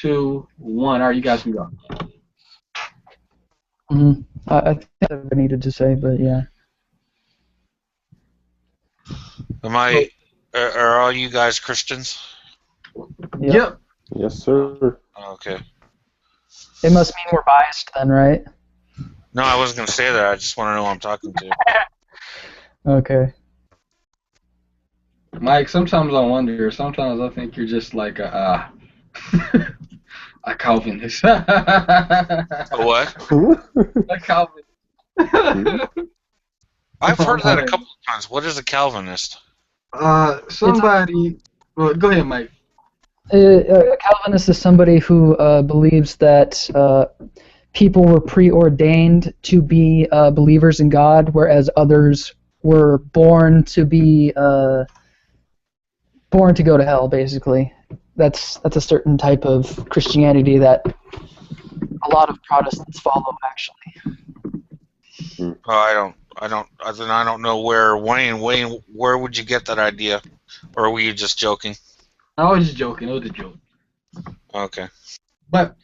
2, 1. All right, you guys can go. I think that's what I needed to say, but yeah. Are all you guys Christians? Yep. Yes, sir. Okay. It must mean we're biased then, right? No, I wasn't going to say that. I just want to know who I'm talking to. Okay. Mike, sometimes I wonder. Sometimes I think you're just like a Calvinist. A what? A Calvinist. I've heard that a couple of times. What is a Calvinist? Somebody. Well, go ahead, Mike. A Calvinist is somebody who believes that people were preordained to be believers in God, whereas others were born to be born to go to hell. Basically, that's a certain type of Christianity that a lot of Protestants follow. Actually, I don't know where Wayne. Where would you get that idea, or were you just joking? I was just joking. It was a joke. Okay. But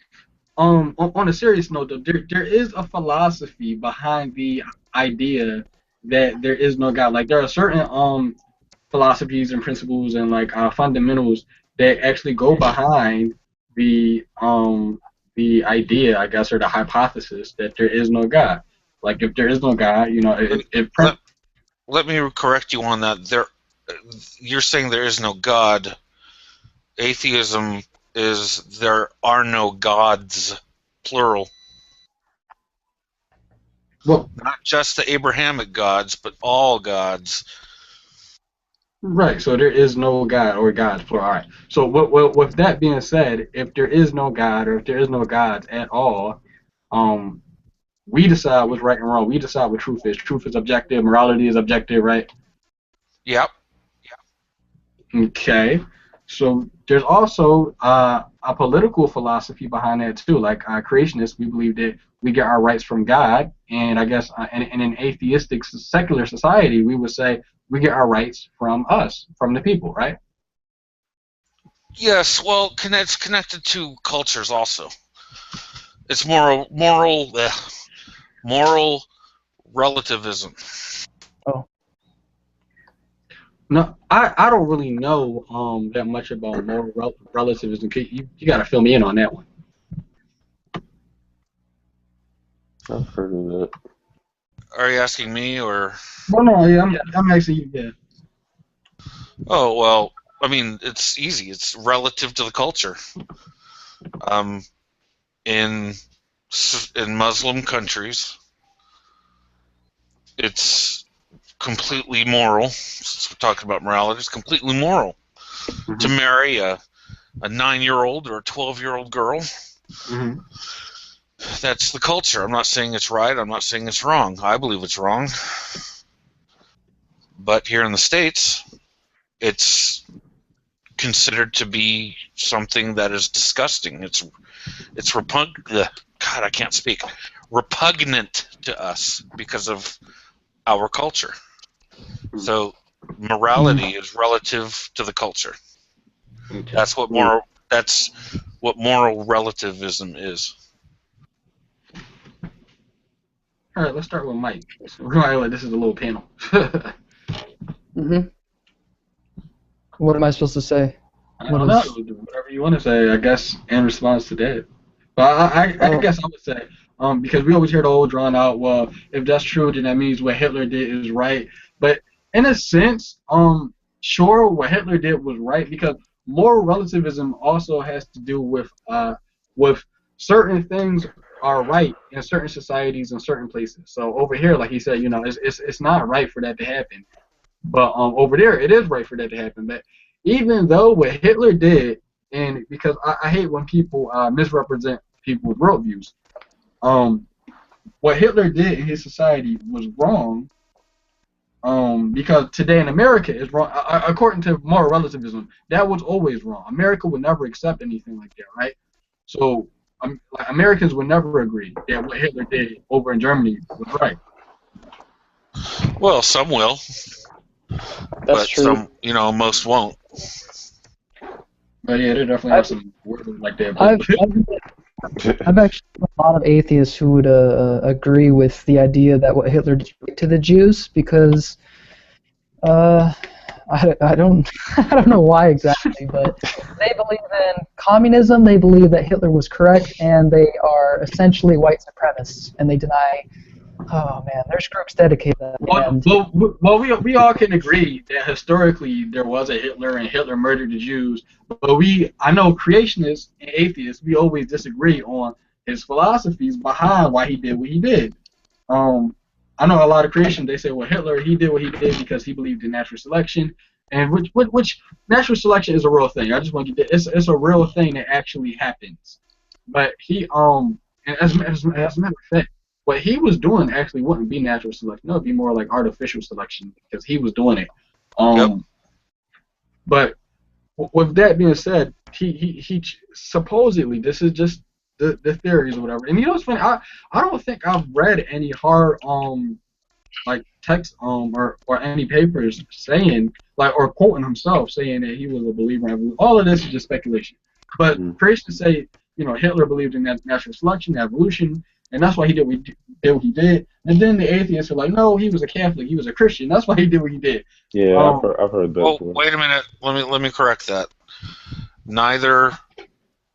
on a serious note, though, there is a philosophy behind the idea that there is no God. Like there are certain philosophies and principles and like fundamentals that actually go behind the idea, I guess, or the hypothesis that there is no God. Like if there is no God, you know, let me correct you on that. You're saying there is no God. Atheism is there are no gods, plural. Well, not just the Abrahamic gods, but all gods. Right. So there is no God or gods, plural. All right. So with that being said, if there is no God or if there is no gods at all, we decide what's right and wrong. We decide what truth is. Truth is objective. Morality is objective, right? Yep. Okay. So there's also a political philosophy behind that too. Like creationists, we believe that we get our rights from God, and I guess in an atheistic secular society, we would say we get our rights from us, from the people, right? Yes. Well, it's connected to cultures also. It's moral relativism. Oh. No, I don't really know that much about moral relativism. You got to fill me in on that one. I've heard of it. Are you asking me or? No, yeah, I'm asking you. Yeah. Oh well, I mean it's easy. It's relative to the culture. In Muslim countries, it's completely moral. Since we're talking about morality, it's completely moral to marry a 9-year-old or a 12-year-old girl. That's the culture. I'm not saying it's right. I'm not saying it's wrong. I believe it's wrong. But here in the States, it's considered to be something that is disgusting. It's repugnant. God, I can't speak. Repugnant to us because of our culture. So morality is relative to the culture. Okay. That's what moral relativism is. All right, let's start with Mike. So, this is a little panel. What am I supposed to say? I don't know. Whatever you want to say, I guess, in response to that. But I guess I would say, because we always hear the old drawn out, well, if that's true, then that means what Hitler did is right. But in a sense, sure, what Hitler did was right, because moral relativism also has to do with certain things are right in certain societies and certain places. So over here, like he said, it's not right for that to happen. But over there, it is right for that to happen. But even though what Hitler did, and because I hate when people misrepresent people's worldviews, what Hitler did in his society was wrong. Because today in America is wrong. According to moral relativism, that was always wrong. America would never accept anything like that, right? So Americans would never agree that what Hitler did over in Germany was right. Well, some will. That's true. Some, most won't. Yeah, they definitely have some words like that. I've, I've actually met a lot of atheists who would agree with the idea that what Hitler did to the Jews because I don't I don't know why exactly, but they believe in communism. They believe that Hitler was correct, and they are essentially white supremacists, and they deny. Oh man, there's groups dedicated to that, and We all can agree that historically there was a Hitler and Hitler murdered the Jews. But I know creationists and atheists, we always disagree on his philosophies behind why he did what he did. Um, I know a lot of creationists, they say, well, Hitler, he did what he did because he believed in natural selection, and which natural selection is a real thing. I just want to get that it's a real thing that actually happens. But and as a matter of fact, what he was doing actually wouldn't be natural selection. No, it'd be more like artificial selection because he was doing it. Yep. But with that being said, he supposedly, this is just the theories or whatever. And you know what's funny? I don't think I've read any hard like text or any papers saying like or quoting himself saying that he was a believer in evolution. All of this is just speculation. But creationists say, you know, Hitler believed in natural selection, evolution, and that's why he did what he did. And then the atheists are like, no, he was a Catholic, he was a Christian. That's why he did what he did. Yeah, I've heard that. Oh, wait a minute. Let me correct that. Neither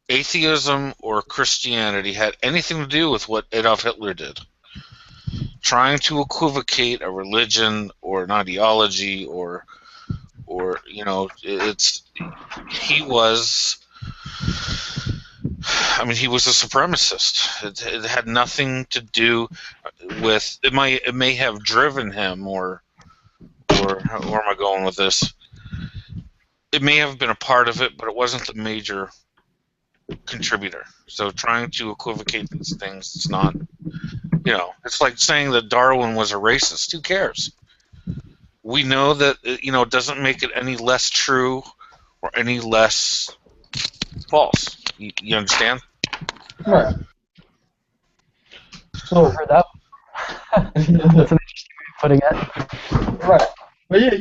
atheism or Christianity had anything to do with what Adolf Hitler did. Trying to equivocate a religion or an ideology or you know, he was a supremacist. It had nothing to do with it. May have driven him, or where am I going with this? It may have been a part of it, but it wasn't the major contributor. So trying to equivocate these things, it's not. You know, it's like saying that Darwin was a racist. Who cares? We know that it doesn't make it any less true or any less false. You understand? Right. So for that, that's an interesting way of putting it. Right. But yeah,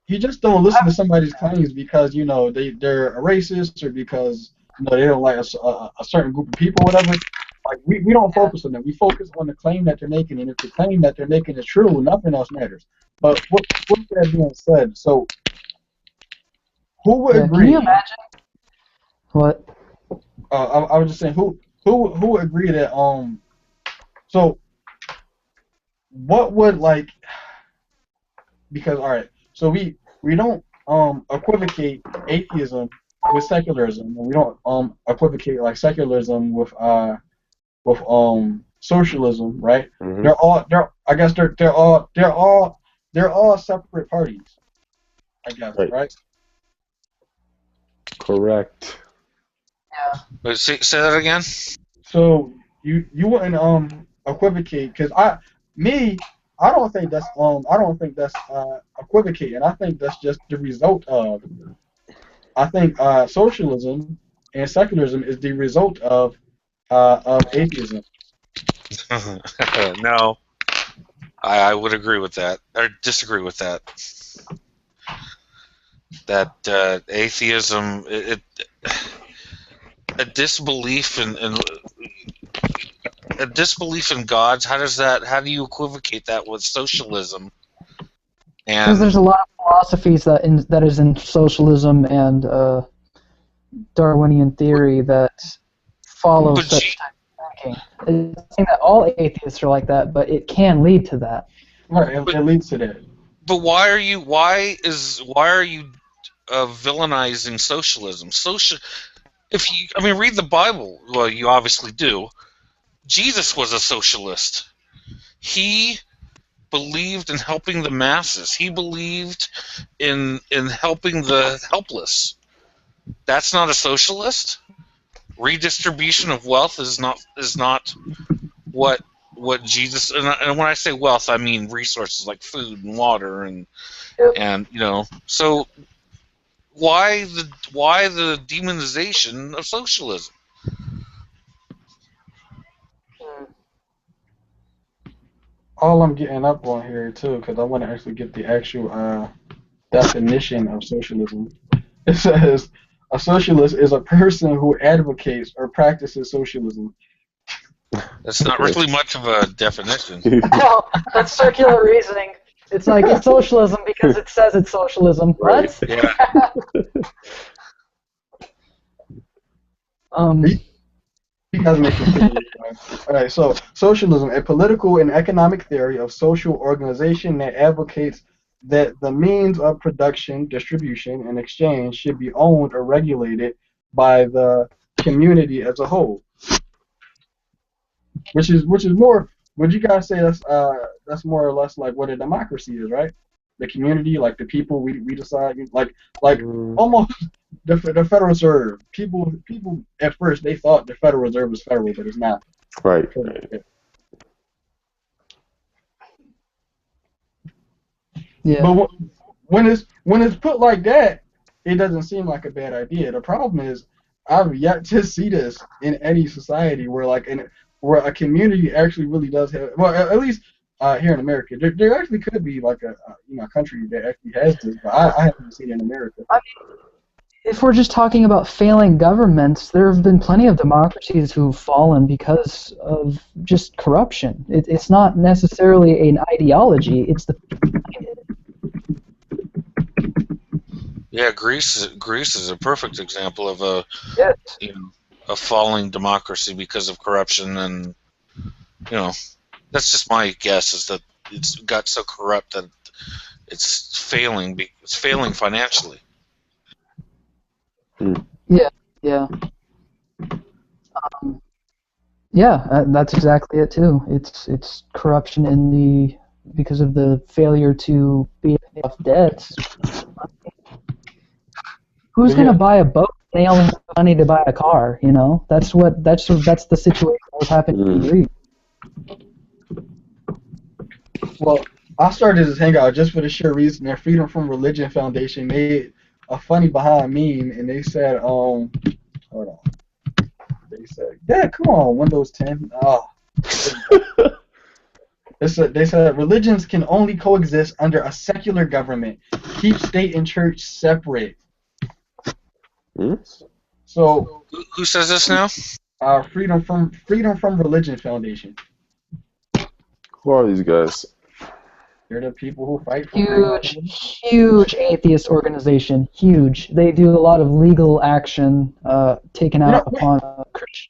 you just don't listen to somebody's claims because they're a racist or because they don't like a certain group of people, whatever. Like we don't focus on them. We focus on the claim that they're making, and if the claim that they're making is true, nothing else matters. But with that being said, so who would agree? Can you imagine? What? I was just saying, who would agree that so what would because all right, so we don't equivocate atheism with secularism, and we don't equivocate like secularism with socialism, right? Mm-hmm. They're all separate parties, I guess, right? Correct. Yeah. Wait, say that again. So you wouldn't equivocate because I don't think that's equivocating. I think that's just the result of. I think socialism and secularism is the result of atheism. No, I would agree with that, or disagree with that. That atheism, a disbelief in gods. How do you equivocate that with socialism? Because there's a lot of philosophies that is in socialism and Darwinian theory that follow such type of thinking. It's not saying that all atheists are like that, but it can lead to that. Right, it leads to that. But why are you villainizing socialism? Read the Bible. Well, you obviously do. Jesus was a socialist. He believed in helping the masses. He believed in helping the helpless. That's not a socialist. Redistribution of wealth is not what Jesus, and when I say wealth, I mean resources like food and water and so why the demonization of socialism? All I'm getting up on here too, because I want to actually get the actual definition of socialism. It says A socialist is a person who advocates or practices socialism. That's not Okay. really much of a definition. Well, that's circular reasoning. It's like it's socialism because it says it's socialism. Right. What? Yeah. You guys make it. All right, so socialism, a political and economic theory of social organization that advocates that the means of production, distribution, and exchange should be owned or regulated by the community as a whole. Which is more. Would you guys say that's more or less like what a democracy is, right? The community, like the people, we decide, like almost the Federal Reserve. People at first they thought the Federal Reserve was federal, but it's not. Right. Yeah. But when it's put like that, it doesn't seem like a bad idea. The problem is I've yet to see this in any society where where a community actually really does have, well, at least here in America, there actually could be like a country that actually has this, but I haven't seen it in America. I mean, if we're just talking about failing governments, there have been plenty of democracies who've fallen because of just corruption. It's not necessarily an ideology. It's the Yeah, Greece is a perfect example of yes. a falling democracy because of corruption, and that's just my guess is that it's got so corrupt that it's failing. It's failing financially. Yeah. That's exactly it too. It's corruption because of the failure to pay off debts. Who's going to buy a boat? They only have money to buy a car. That's the situation that was happening in Greece. Well, I started this hangout just for the sheer reason that Freedom from Religion Foundation made a funny behind meme, and they said, hold on. They said, yeah, come on, Windows 10. They said religions can only coexist under a secular government. Keep state and church separate. So, Who says this now? Freedom from Religion Foundation. Who are these guys? They're the people who fight for Huge atheist organization. Huge. They do a lot of legal action taken out upon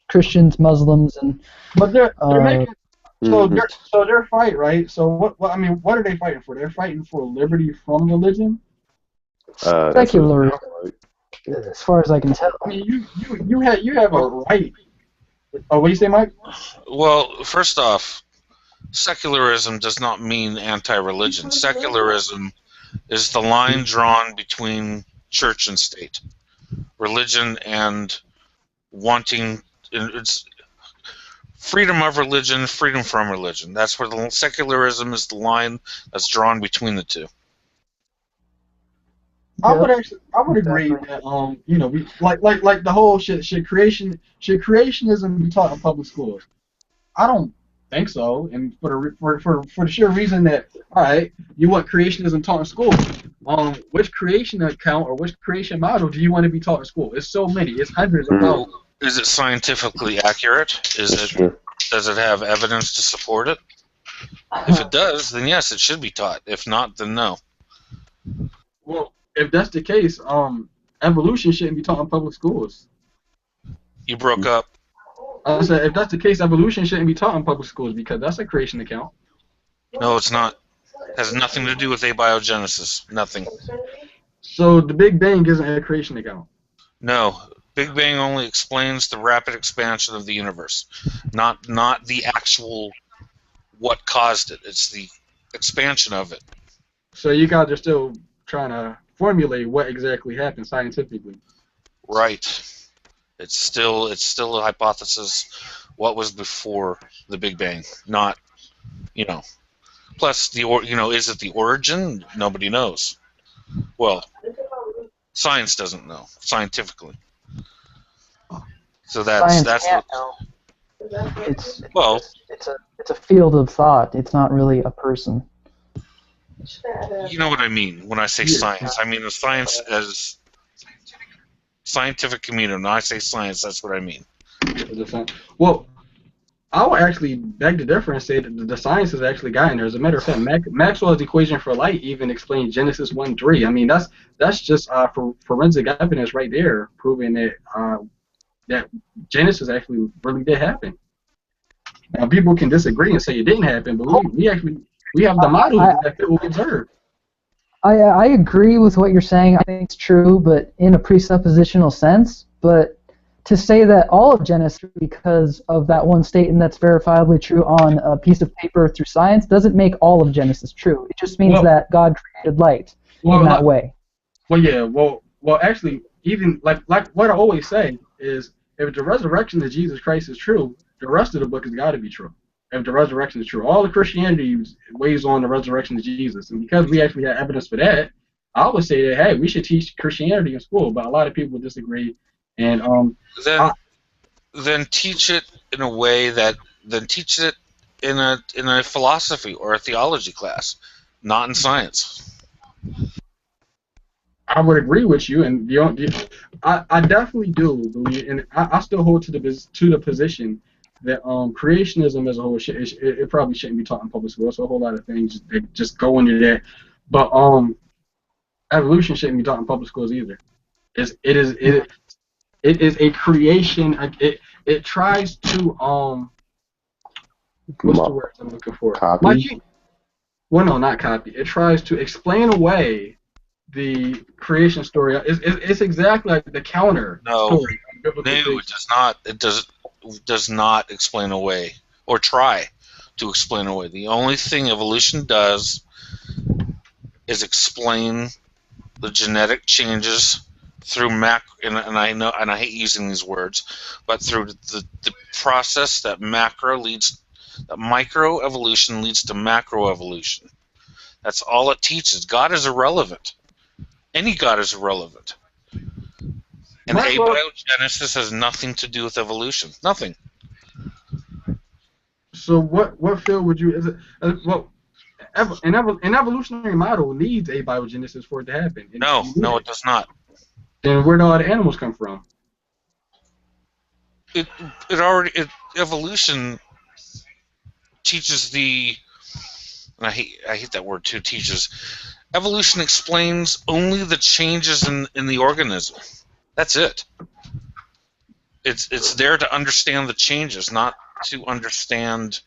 Christians, Muslims, and. But they're making their fight, right? So what are they fighting for? They're fighting for liberty from religion. Secular, as far as I can tell. I mean, you have a right. Oh, what do you say, Mike? Well, first off, secularism does not mean anti-religion. Secularism is the line drawn between church and state, religion and wanting. It's freedom of religion, freedom from religion. That's where the secularism is the line that's drawn between the two. I would agree that we like the whole should creationism be taught in public schools? I don't think so, and for the sheer reason that you want creationism taught in school. Which creation account or which creation model do you want to be taught in school? It's so many. It's hundreds of thousands. Is it scientifically accurate? Does it have evidence to support it? If it does, then yes, it should be taught. If not, then no. Well, if that's the case, evolution shouldn't be taught in public schools. You broke up. I said, if that's the case, evolution shouldn't be taught in public schools because that's a creation account. No, it's not. It has nothing to do with abiogenesis. Nothing. So the Big Bang isn't a creation account? No. Big Bang only explains the rapid expansion of the universe, not the actual what caused it. It's the expansion of it. So you guys are still trying to formulate what exactly happened scientifically. Right. It's still a hypothesis. What was before the Big Bang? Not, Plus, is it the origin? Nobody knows. Well, science doesn't know scientifically. So that's It's a field of thought. It's not really a person. You know what I mean when I say science. I mean the science as Scientific community. When I say science, that's what I mean. Well, I would actually beg to differ and say that the science has actually gotten there. As a matter of fact, Maxwell's equation for light even explains Genesis 1:3. I mean, that's just for forensic evidence right there, proving that Genesis actually really did happen. Now, people can disagree and say it didn't happen, but we have the models that fit what we observe. I agree with what you're saying. I think it's true, but in a presuppositional sense. But to say that all of Genesis, because of that one statement that's verifiably true on a piece of paper through science, doesn't make all of Genesis true. It just means that God created light in that way. Well, yeah. Well, actually, even like what I always say is, if the resurrection of Jesus Christ is true, the rest of the book has got to be true. If the resurrection is true, all of Christianity weighs on the resurrection of Jesus, and because we actually have evidence for that, I would say that hey, we should teach Christianity in school. But a lot of people disagree, and then teach it in a way teach it in a philosophy or a theology class, not in science. I would agree with you, and I definitely do believe, and I still hold to the position that creationism as a whole it probably shouldn't be taught in public school. So a whole lot of things that just go into that, but evolution shouldn't be taught in public schools either. It is a creation. It tries to what's the word I'm looking for? Copy. Well, no, not copy. It tries to explain away the creation story. It's exactly like the counter story. No, it does not. It does not explain away or try to explain away. The only thing evolution does is explain the genetic changes through and I hate using these words, but through the process that microevolution leads to macroevolution. That's all it teaches. God is irrelevant. Any God is irrelevant. And abiogenesis has nothing to do with evolution. Nothing. So what field would you? Is it well? An evolutionary model needs abiogenesis for it to happen. No, it does not. Then where do all the animals come from? Evolution teaches and I hate that word too. Teaches. Evolution explains only the changes in the organism. That's it. It's there to understand the changes, not to understand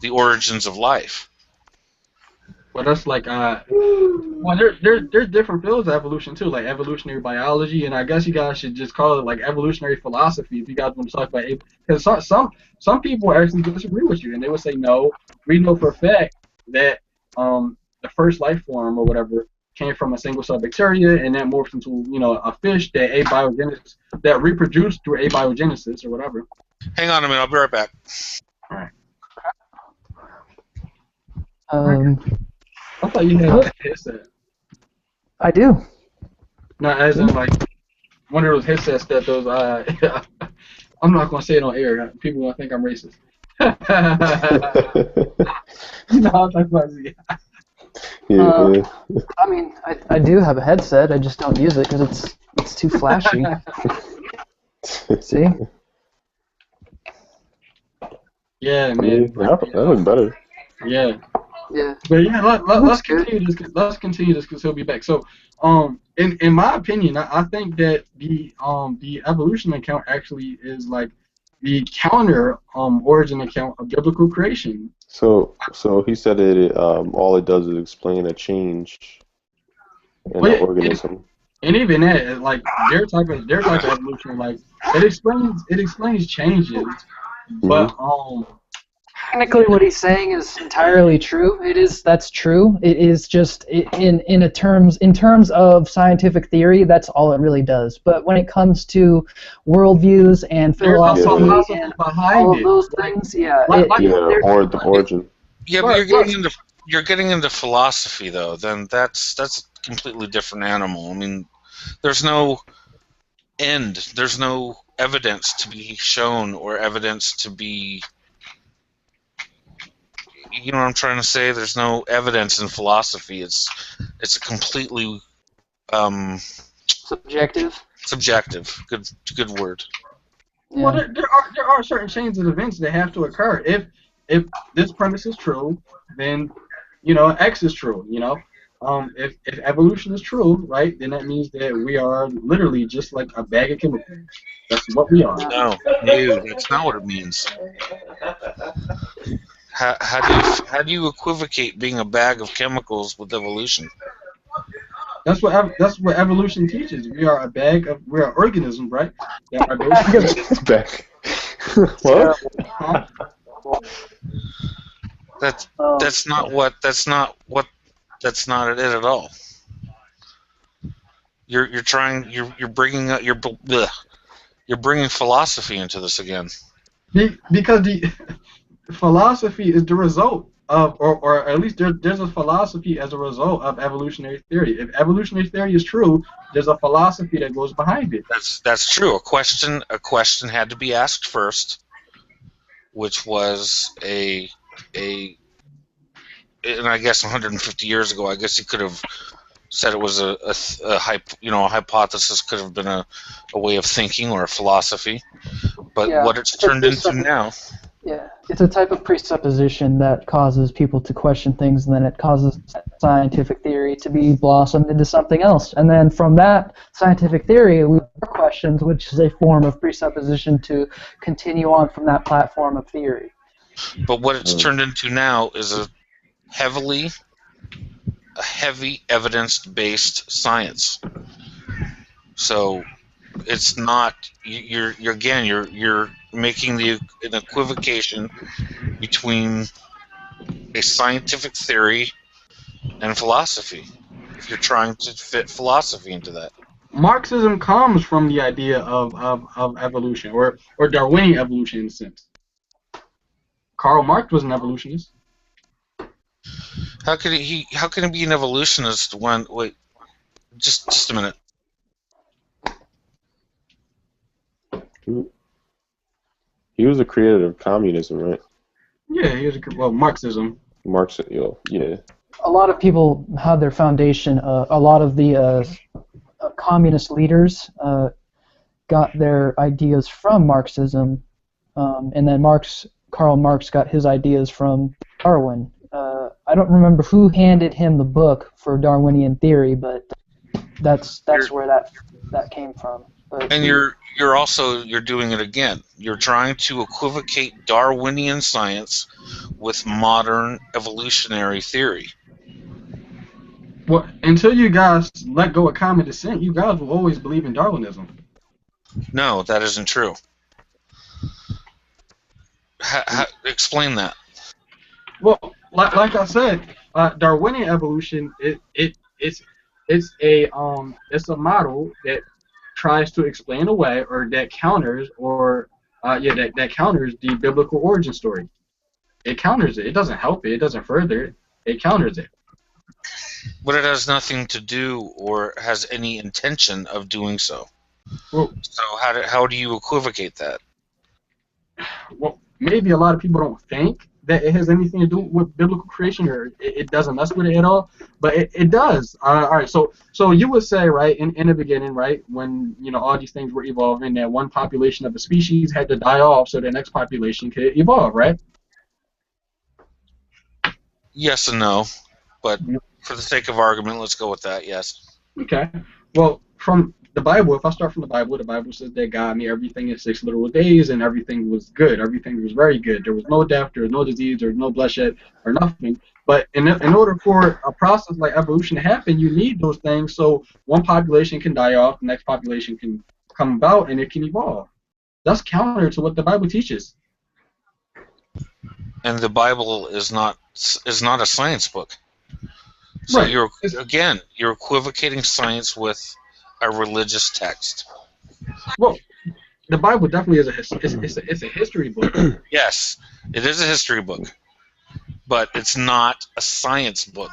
the origins of life. Well, that's like well, there's different fields of evolution too, like evolutionary biology, and I guess you guys should just call it like evolutionary philosophy if you guys want to talk about it. Because some people actually disagree with you, and they would say no. We know for a fact that the first life form or whatever came from a single cell bacteria, and that morphed into a fish that reproduced through abiogenesis or whatever. Hang on a minute, I'll be right back. All right. I thought you had a headset. I do. No, as in like one of those headsets that those I'm not gonna say it on air. People gonna think I'm racist. No, I'm talking about I mean, I do have a headset. I just don't use it because it's too flashy. See? Yeah, man. That looks better. Yeah. Yeah. But yeah, let's continue this. Let's continue this because he'll be back. So, in my opinion, I think that the evolution account actually is like the counter origin account of biblical creation. So he said that all it does is explain a change in the organism. And even that, like their type of evolution, like it explains changes, but technically what he's saying is entirely true. That's true. It is just in terms of scientific theory, that's all it really does. But when it comes to worldviews and philosophy and all of those things, or the origin. Yeah, but you're getting into philosophy though. Then that's a completely different animal. I mean, there's no end. There's no evidence to be shown or evidence to be. You know what I'm trying to say? There's no evidence in philosophy. It's a completely subjective. Subjective. Good word. Yeah. Well, there are certain chains of events that have to occur. If this premise is true, then X is true. If evolution is true, right, then that means that we are literally just like a bag of chemicals. That's what we are. No, that's not what it means. How do you equivocate being a bag of chemicals with evolution? That's what evolution teaches. We're an organism, right? That are basically Back. It's What? terrible. huh? That's not it at all. You're bringing up you're bringing philosophy into this again. Because the philosophy is the result of, or at least there's a philosophy as a result of evolutionary theory. If evolutionary theory is true, there's a philosophy that goes behind it. That's true. A question had to be asked first, which was and I guess 150 years ago, I guess he could have said it was a hypothesis, could have been a way of thinking or a philosophy. But Yeah, what it's turned into now. Yeah, it's a type of presupposition that causes people to question things, and then it causes scientific theory to be blossomed into something else. And then from that scientific theory, we have questions, which is a form of presupposition to continue on from that platform of theory. But what it's turned into now is a heavy evidence-based science. So it's not you're making an equivocation between a scientific theory and philosophy. If you're trying to fit philosophy into that. Marxism comes from the idea of evolution, or Darwinian evolution in a sense. Karl Marx was an evolutionist. How can he be an evolutionist when wait just a minute. He was a creator of communism, right? Yeah, he was Marxism. Yeah. A lot of people have their foundation. A lot of the communist leaders got their ideas from Marxism, and then Karl Marx got his ideas from Darwin. I don't remember who handed him the book for Darwinian theory, but that's where that came from. But, And you're doing it again. You're trying to equivocate Darwinian science with modern evolutionary theory. Well, until you guys let go of common descent, you guys will always believe in Darwinism. No, that isn't true. Explain that. Well, like I said, Darwinian evolution it's a model that tries to explain away, or that counters, that counters the biblical origin story. It counters it. It doesn't help it. It doesn't further it. It counters it. But it has nothing to do or has any intention of doing so. Well, So how do you equivocate that? well, maybe a lot of people don't think that it has anything to do with biblical creation, or it doesn't mess with it at all, but it does. All right, so you would say, right, in the beginning, right, when all these things were evolving, that one population of a species had to die off so the next population could evolve, right? Yes and no, but for the sake of argument, let's go with that. Yes. Okay. Well, from the Bible, if I start from the Bible says that God made everything in 6 literal days, and everything was good. Everything was very good. There was no death, there was no disease, there was no bloodshed, or nothing. But in order for a process like evolution to happen, you need those things so one population can die off, the next population can come about, and it can evolve. That's counter to what the Bible teaches. And the Bible is not a science book. So Right. you're equivocating science with a religious text. Well, the Bible definitely is it's a history book. Yes, it is a history book, but it's not a science book.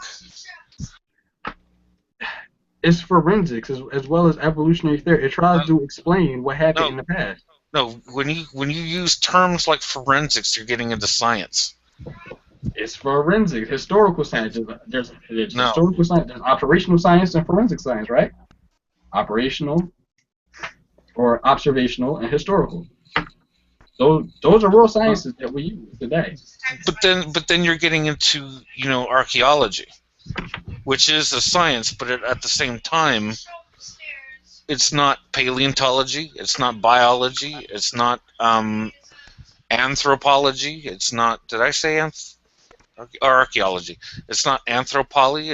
It's forensics as well as evolutionary theory. It tries to explain what happened in the past. No, when you use terms like forensics, you're getting into science. It's forensics, historical science. There's No. historical science, there's operational science and forensic science, right? Operational. or observational and historical. Those are real sciences that we use today. But then you're getting into archaeology, which is a science, but at the same time, it's not paleontology, it's not biology, it's not anthropology, it's not. Did I say archaeology? It's not anthropology.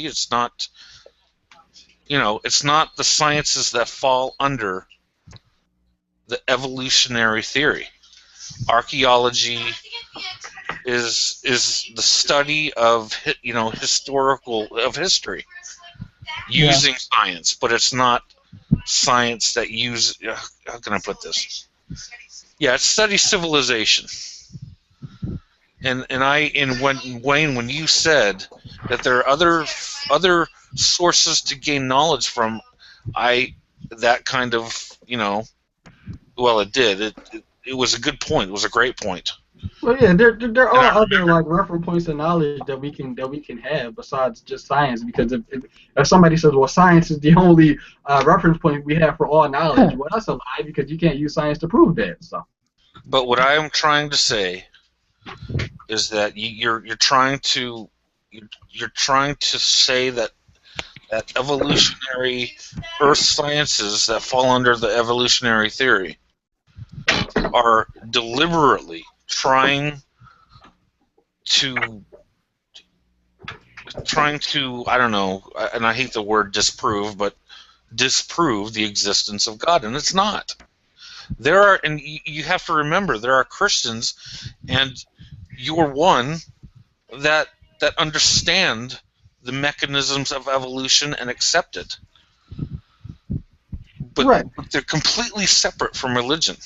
It's not. It's not the sciences that fall under the evolutionary theory. Archaeology is the study of history using science, but it's not science that how can I put this? Yeah, it studies civilization. And when you said that there are other sources to gain knowledge from, that kind of well, it did. It was a good point. It was a great point. Well, yeah, there are other like reference points of knowledge that we can have besides just science. Because if somebody says, well, science is the only reference point we have for all knowledge, well, that's a lie because you can't use science to prove that. So. But what I am trying to say is that you're trying to say that evolutionary earth sciences that fall under the evolutionary theory are deliberately trying to I don't know, and I hate the word disprove, but disprove the existence of God, and it's not. And you have to remember, there are Christians, and you're one that understand the mechanisms of evolution and accept it. But, right. But they're completely separate from religion.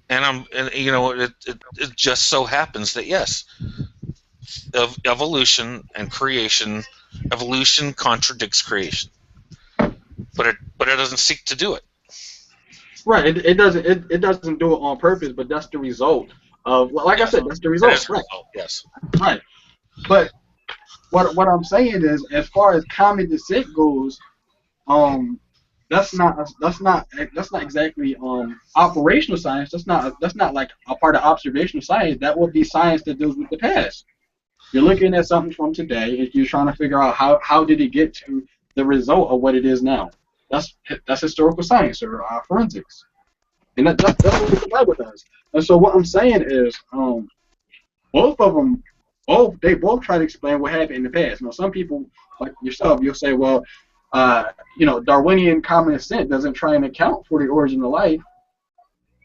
And it just so happens that yes, of evolution and creation, evolution contradicts creation, but it doesn't seek to do it. Right. It doesn't do it on purpose, but that's the result of, like I said, that's the result. Right. Result, yes. Right. But what I'm saying is, as far as common descent goes, that's not exactly operational science. That's not like a part of observational science. That would be science that deals with the past. You're looking at something from today, and you're trying to figure out how did it get to the result of what it is now. That's historical science or forensics, and that's what the Bible does. And so what I'm saying is, both of them, they both try to explain what happened in the past. Some people like yourself, you'll say, well, Darwinian common descent doesn't try and account for the origin of life.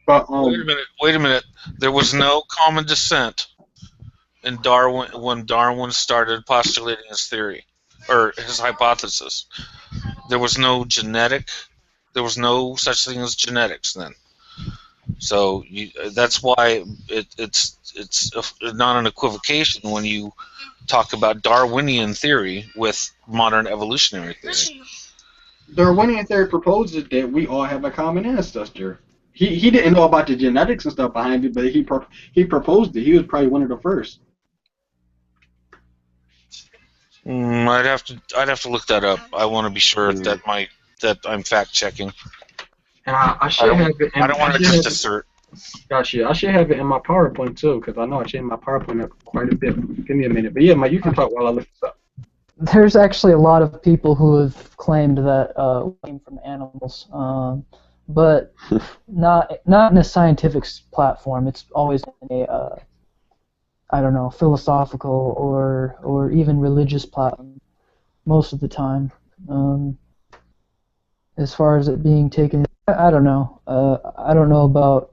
But wait a minute. There was no common descent in Darwin when Darwin started postulating his theory or his hypothesis. There was no there was no such thing as genetics then. So that's why it's not an equivocation when you talk about Darwinian theory with modern evolutionary theory. Darwinian theory proposes that we all have a common ancestor. He didn't know about the genetics and stuff behind it, but he proposed it. He was probably one of the first. I'd have to look that up. I want to be sure that I'm fact checking. And I should have it. I don't want to just assert. Gotcha. I should have it in my PowerPoint too, because I know I changed my PowerPoint up quite a bit. Give me a minute. But yeah, Mike, you can talk while I look this up. There's actually a lot of people who have claimed that we came from animals, but not in a scientific platform. It's always in a I don't know, philosophical or even religious platform most of the time. As far as it being taken, I don't know. I don't know about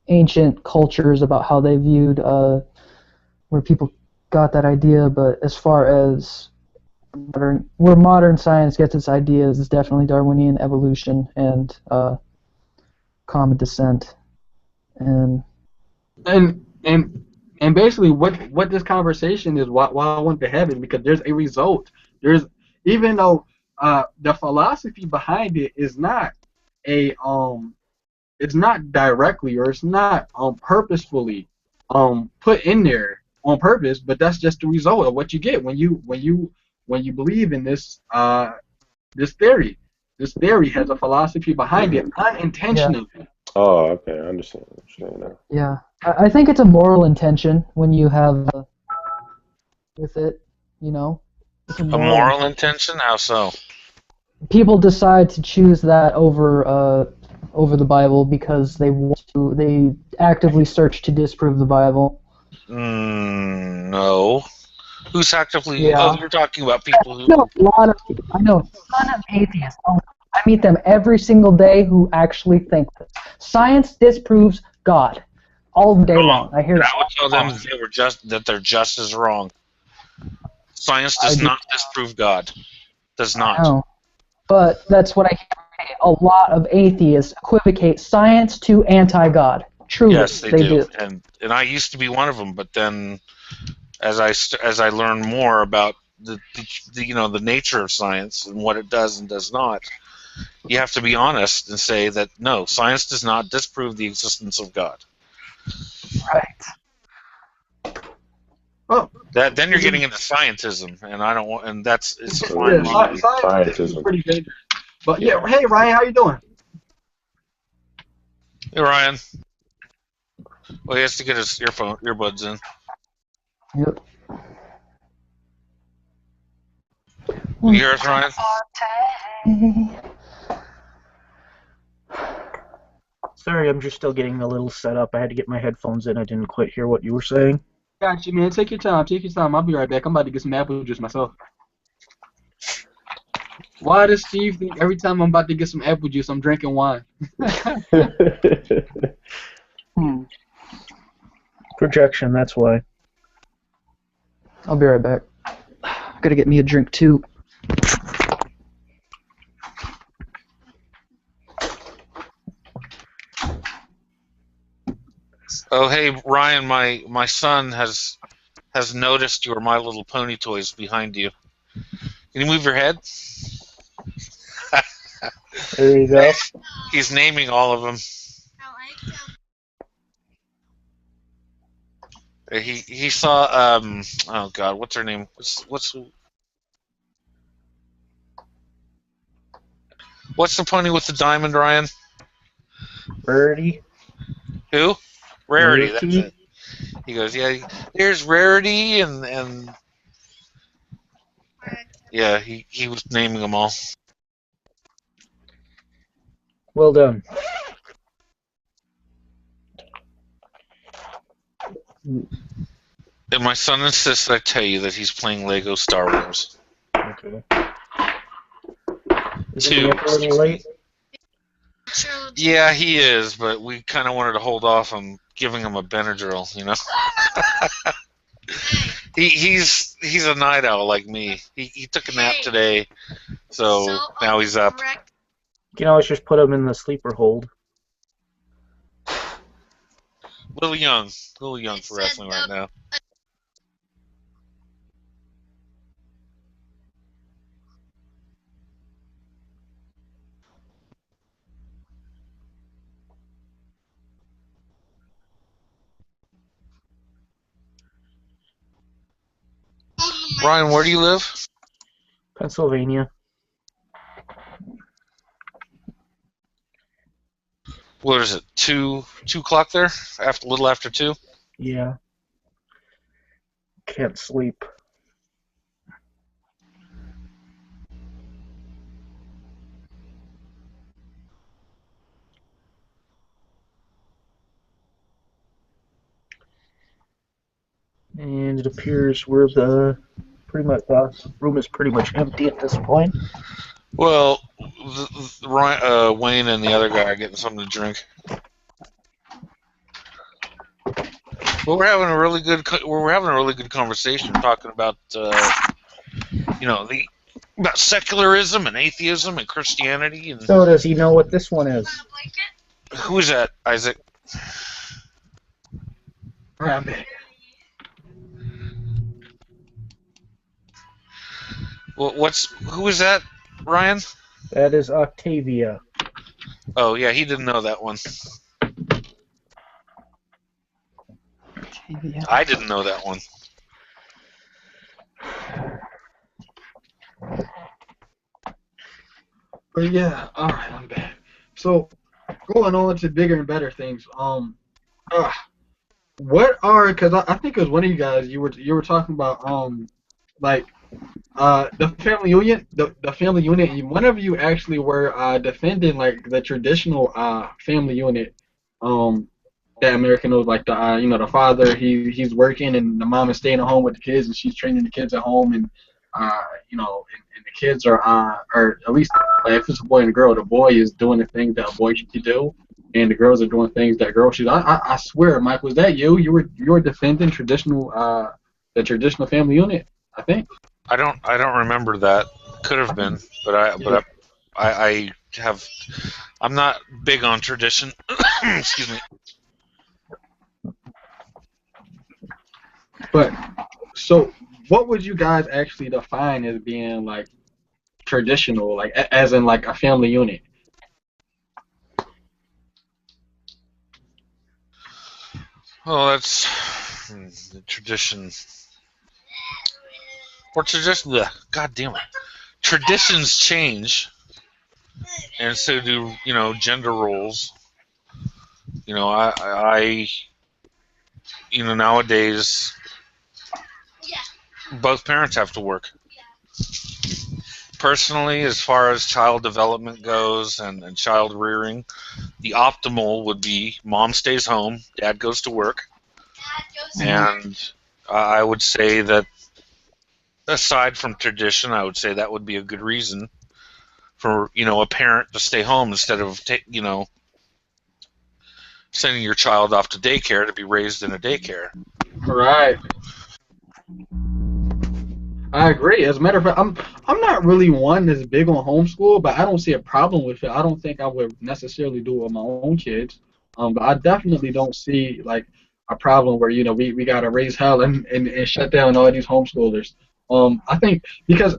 ancient cultures, about how they viewed where people got that idea, but as far as where modern science gets its ideas is definitely Darwinian evolution and common descent. And basically what this conversation is, why I want to have it, because there's a result. Even though the philosophy behind it is not it's not directly, or it's not purposefully put in there on purpose, but that's just the result of what you get when you believe in this this theory. This theory has a philosophy behind it, Yeah. unintentionally. Oh, okay. I understand what you're saying now. Yeah. I think it's a moral intention when you have with it, you know. It's a A moral moral intention. intention? How so? People decide to choose that over the Bible because they actively search to disprove the Bible. No. Who's actively? Yeah. Oh, you're talking about people I who. know a lot of people. I know a ton of atheists. I meet them every single day who actually think this. Science disproves God all day long. I hear And that I would tell all them the that they're just as wrong. Science time. does not disprove God. Does I not. know. But that's what I hear. A lot of atheists equivocate science to anti-God. Truly, Yes, they they do. do. And I used to be one of them, but then as I learn more about the nature of science and what it does and does not, you have to be honest and say that no, science does not disprove the existence of God. Right. Oh, That then you're getting into scientism, and I don't want, and it's a fine yeah, line. science is Scientism. pretty dangerous. But yeah, hey Ryan, how you doing? Hey Ryan, well he has to get his earbuds in. Yep. You hear us, Ryan? Sorry, I'm just still getting a little set up. I had to get my headphones in. I didn't quite hear what you were saying. Got you, man. Take your time. Take your time. I'll be right back. I'm about to get some apple juice myself. Why does Steve think every time I'm about to get some apple juice, I'm drinking wine? Projection, that's why. I'll be right back. Gotta get me a drink too. Oh hey Ryan, my son has noticed your My Little Pony toys behind you. Can you move your head? There you go. He's naming all of them. He saw oh god, what's her name? What's the pony with the diamond, Ryan? Rarity. Who? Rarity. That's Rarity. it. He goes, yeah. There's Rarity and yeah. He was naming them all. Well done. And my son insists I tell you that he's playing Lego Star Wars. Okay. Is Two. he up a little late? Yeah, he is, but we kind of wanted to hold off on giving him a Benadryl, you know. He's a night owl like me. He took a nap today, so now he's up. You can always just put him in the sleeper hold. A little young for wrestling right now. Ryan, where do you live? Pennsylvania. What is it? 2 o'clock there? A little after 2? Yeah. Can't sleep. And it appears we're the room is pretty much empty at this point. Well, Ryan, Wayne and the other guy are getting something to drink. Well, we're having a really good conversation talking about about secularism and atheism and Christianity and. So does he know what this one is? Who is that, Isaac? Well, who is that, Ryan? That is Octavia. Oh yeah, he didn't know that one. I didn't know that one. But yeah, all right, I'm back. So going on to bigger and better things. Uh, what are because I think it was one of you guys you were talking about like the family unit the family unit and one of you actually were defending like the traditional family unit um that American knows like the the father he's working and the mom is staying at home with the kids and she's training the kids at home and and the kids are or at least like, if it's a boy and a girl the boy is doing the things that a boy should do and the girls are doing things that girls should. I swear, Mike, was that you? You were defending traditional the traditional family unit, I think. I don't remember that. Could have been, but I have. I'm not big on tradition. Excuse me. But so, what would you guys actually define as being like traditional, like as in like a family unit? Well, that's the tradition. Or tradition. God damn it. Traditions change, and so do gender roles. I nowadays both parents have to work. Personally, as far as child development goes and child rearing, the optimal would be mom stays home, dad goes to work, and I would say that aside from tradition, I would say that would be a good reason for a parent to stay home instead of sending your child off to daycare to be raised in a daycare. Right. I agree. As a matter of fact, I'm not really one that's big on homeschool, but I don't see a problem with it. I don't think I would necessarily do it with my own kids. But I definitely don't see like a problem where we gotta raise hell and shut down all these homeschoolers. I think because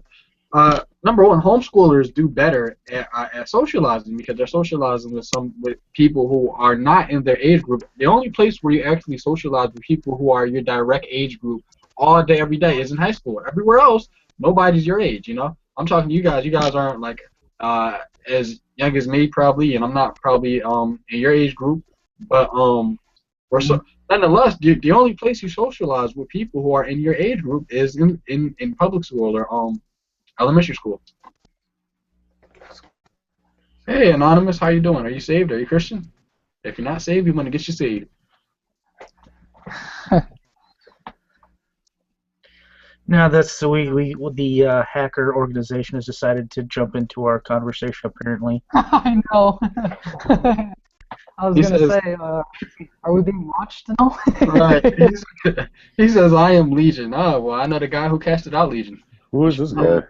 number one, homeschoolers do better at socializing because they're socializing with people who are not in their age group. The only place where you actually socialize with people who are your direct age group all day, every day is in high school. Everywhere else, nobody's your age. I'm talking to you guys. You guys aren't like as young as me probably, and I'm not probably in your age group, but we're so. Nonetheless, the only place you socialize with people who are in your age group is in public school or elementary school. Hey, Anonymous, how you doing? Are you saved? Are you Christian? If you're not saved, we want to get you saved. No, that's the hacker organization has decided to jump into our conversation. Apparently, I know. I was gonna say, are we being watched now? Right. He says, I am Legion. Oh, well, I know the guy who casted out Legion. Who is this guy?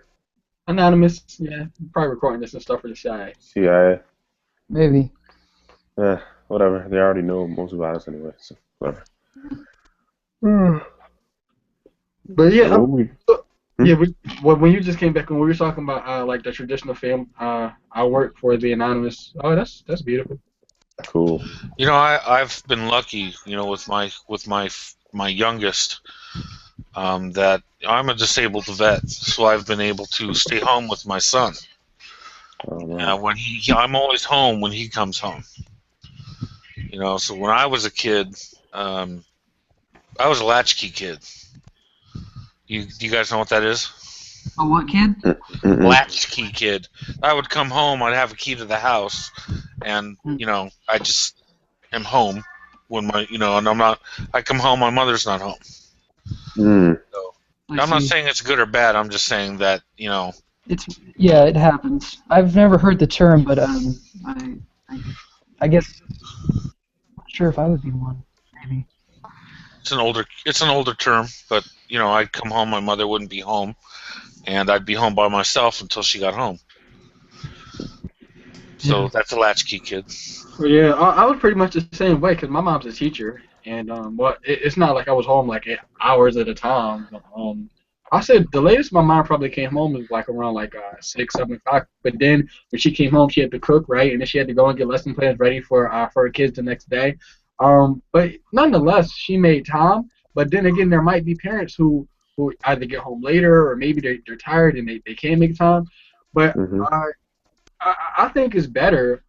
Anonymous. Yeah, probably recording this and stuff for the CIA. CIA. Maybe. Yeah, whatever. They already know most about us anyway, so whatever. But yeah, Yeah, when you just came back and we were talking about like the traditional film, I work for the Anonymous. Oh, that's beautiful. cool. I've been lucky, with my youngest, that I'm a disabled vet, so I've been able to stay home with my son. Oh, wow. I'm always home when he comes home. So when I was a kid, I was a latchkey kid. Do you guys know what that is? A what kid? Latchkey kid. I would come home, I'd have a key to the house, and I just am home when and I come home, my mother's not home. So, I'm not saying it's good or bad. I'm just saying that it happens. I've never heard the term, but I guess I'm not sure if I would be one. Maybe. it's an older term, but I'd come home, my mother wouldn't be home, and I'd be home by myself until she got home. So that's a latchkey kid. Well, yeah, I was pretty much the same way because my mom's a teacher, and it's not like I was home like 8 hours at a time. I said the latest my mom probably came home was like around like 6, 7 o'clock. But then when she came home, she had to cook, right, and then she had to go and get lesson plans ready for her kids the next day. But nonetheless, she made time. But then again, there might be parents who either get home later or maybe they're tired and they can't make time. But I think it's better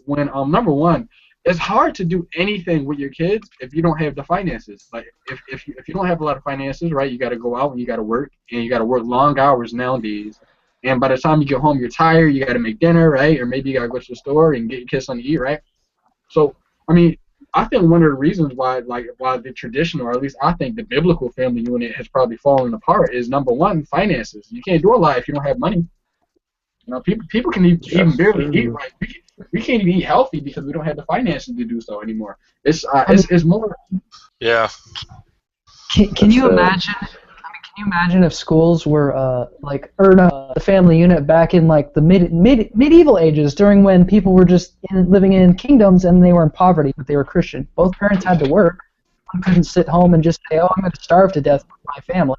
when number one, it's hard to do anything with your kids if you don't have the finances. Like if you don't have a lot of finances, right? You got to go out and you got to work, and you got to work long hours nowadays. And by the time you get home, you're tired. You got to make dinner, right? Or maybe you got to go to the store and get your kids something to eat, right? So I mean, I think one of the reasons why the traditional, or at least I think the biblical family unit has probably fallen apart is number one, finances. You can't do a lot if you don't have money. You know, people can even barely eat right. We can't even eat healthy because we don't have the finances to do so anymore. It's more. Yeah. Can you imagine? I mean, can you imagine if schools were the family unit back in like the medieval ages, during when people were just living in kingdoms and they were in poverty, but they were Christian. Both parents had to work. One couldn't sit home and just say, "Oh, I'm going to starve to death with my family."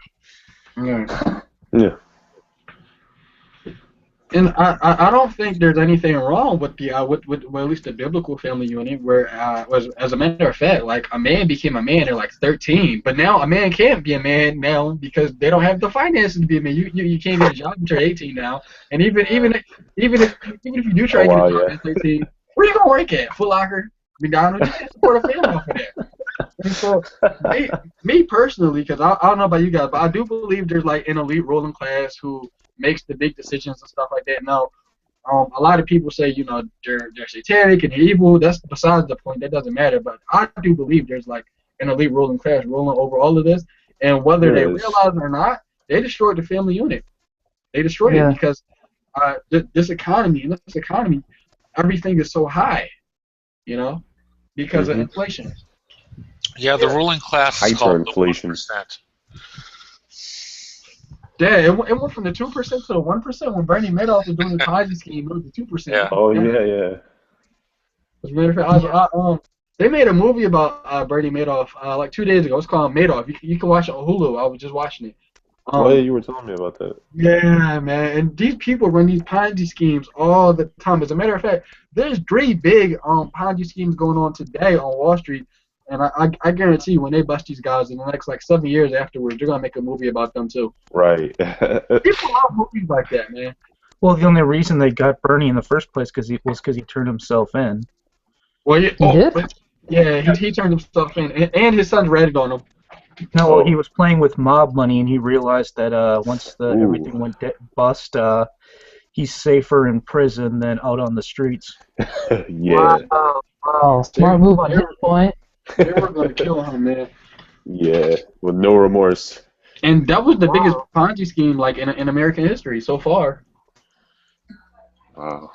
Yeah. And I don't think there's anything wrong with the with at least the biblical family unit where as a matter of fact, like a man became a man at like 13, but now a man can't be a man now because they don't have the finances to be a man. You can't get a job until 18 now, and even if you do try to get a job at 13, where you gonna work at? Foot Locker, McDonald's? You can't support a family off of that. And so, me personally, because I don't know about you guys, but I do believe there's like an elite ruling class who makes the big decisions and stuff like that. Now, a lot of people say, you know, they're satanic and evil. That's besides the point. That doesn't matter. But I do believe there's like an elite ruling class ruling over all of this. And whether they realize it or not, they destroyed the family unit. They destroyed it because this economy, everything is so high, you know, because of inflation. Yeah, the ruling class is called the hyperinflation. 1%. Yeah, it went from the 2% to the 1% when Bernie Madoff was doing the Ponzi scheme. It was the 2%. Yeah. Oh yeah. As a matter of fact, they made a movie about Bernie Madoff like 2 days ago. It's called Madoff. You can watch it on Hulu. I was just watching it. Oh yeah, you were telling me about that. Yeah, man. And these people run these Ponzi schemes all the time. As a matter of fact, there's 3 big Ponzi schemes going on today on Wall Street. And I guarantee you, when they bust these guys in the next like 7 years afterwards, they're gonna make a movie about them too. Right. People love movies like that, man. Well, the only reason they got Bernie in the first place was because he turned himself in. Well, He did? He turned himself in, and his son's ratted on him. No, well, he was playing with mob money, and he realized that once everything went bust, he's safer in prison than out on the streets. Yeah. Wow. Smart move on his point. They were gonna kill him, man. Yeah. With no remorse. And that was the biggest Ponzi scheme like in American history so far. Wow.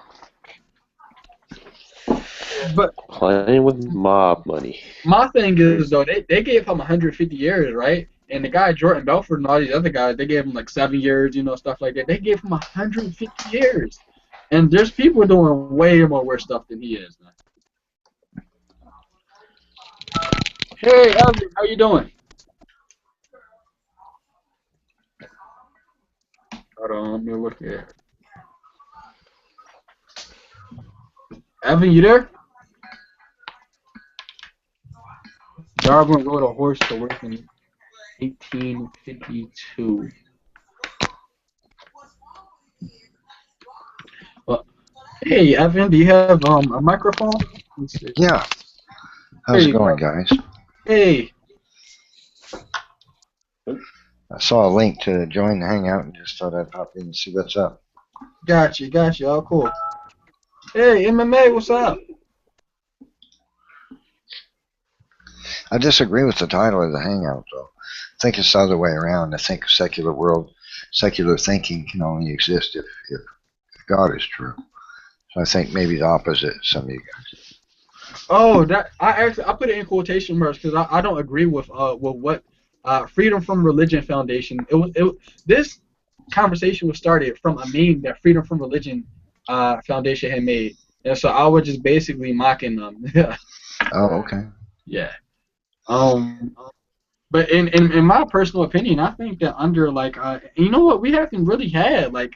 But Playing with mob money. my thing is though, they gave him 150 years, right? And the guy Jordan Belfort and all these other guys, they gave him like 7 years, you know, stuff like that. They gave him 150 years, and there's people doing way more worse stuff than he is, man. Hey, Evan, how you doing? Hold on, let me look at it. Evan, you there? Darwin rode a horse to work in 1852. Well, hey, Evan, do you have a microphone? Let's see. Yeah. How's it going, guys? Hey. I saw a link to join the Hangout and just thought I'd pop in and see what's up. Gotcha. Oh, cool. Hey, MMA, what's up? I disagree with the title of the Hangout, though. I think it's the other way around. I think secular thinking can only exist if God is true. So I think maybe the opposite, some of you guys. Oh, I put it in quotation marks because I don't agree with what Freedom from Religion Foundation. This conversation was started from a meme that Freedom from Religion Foundation had made, and so I was just basically mocking them. Oh, okay. Yeah. But in my personal opinion, I think that under like you know what, we haven't really had like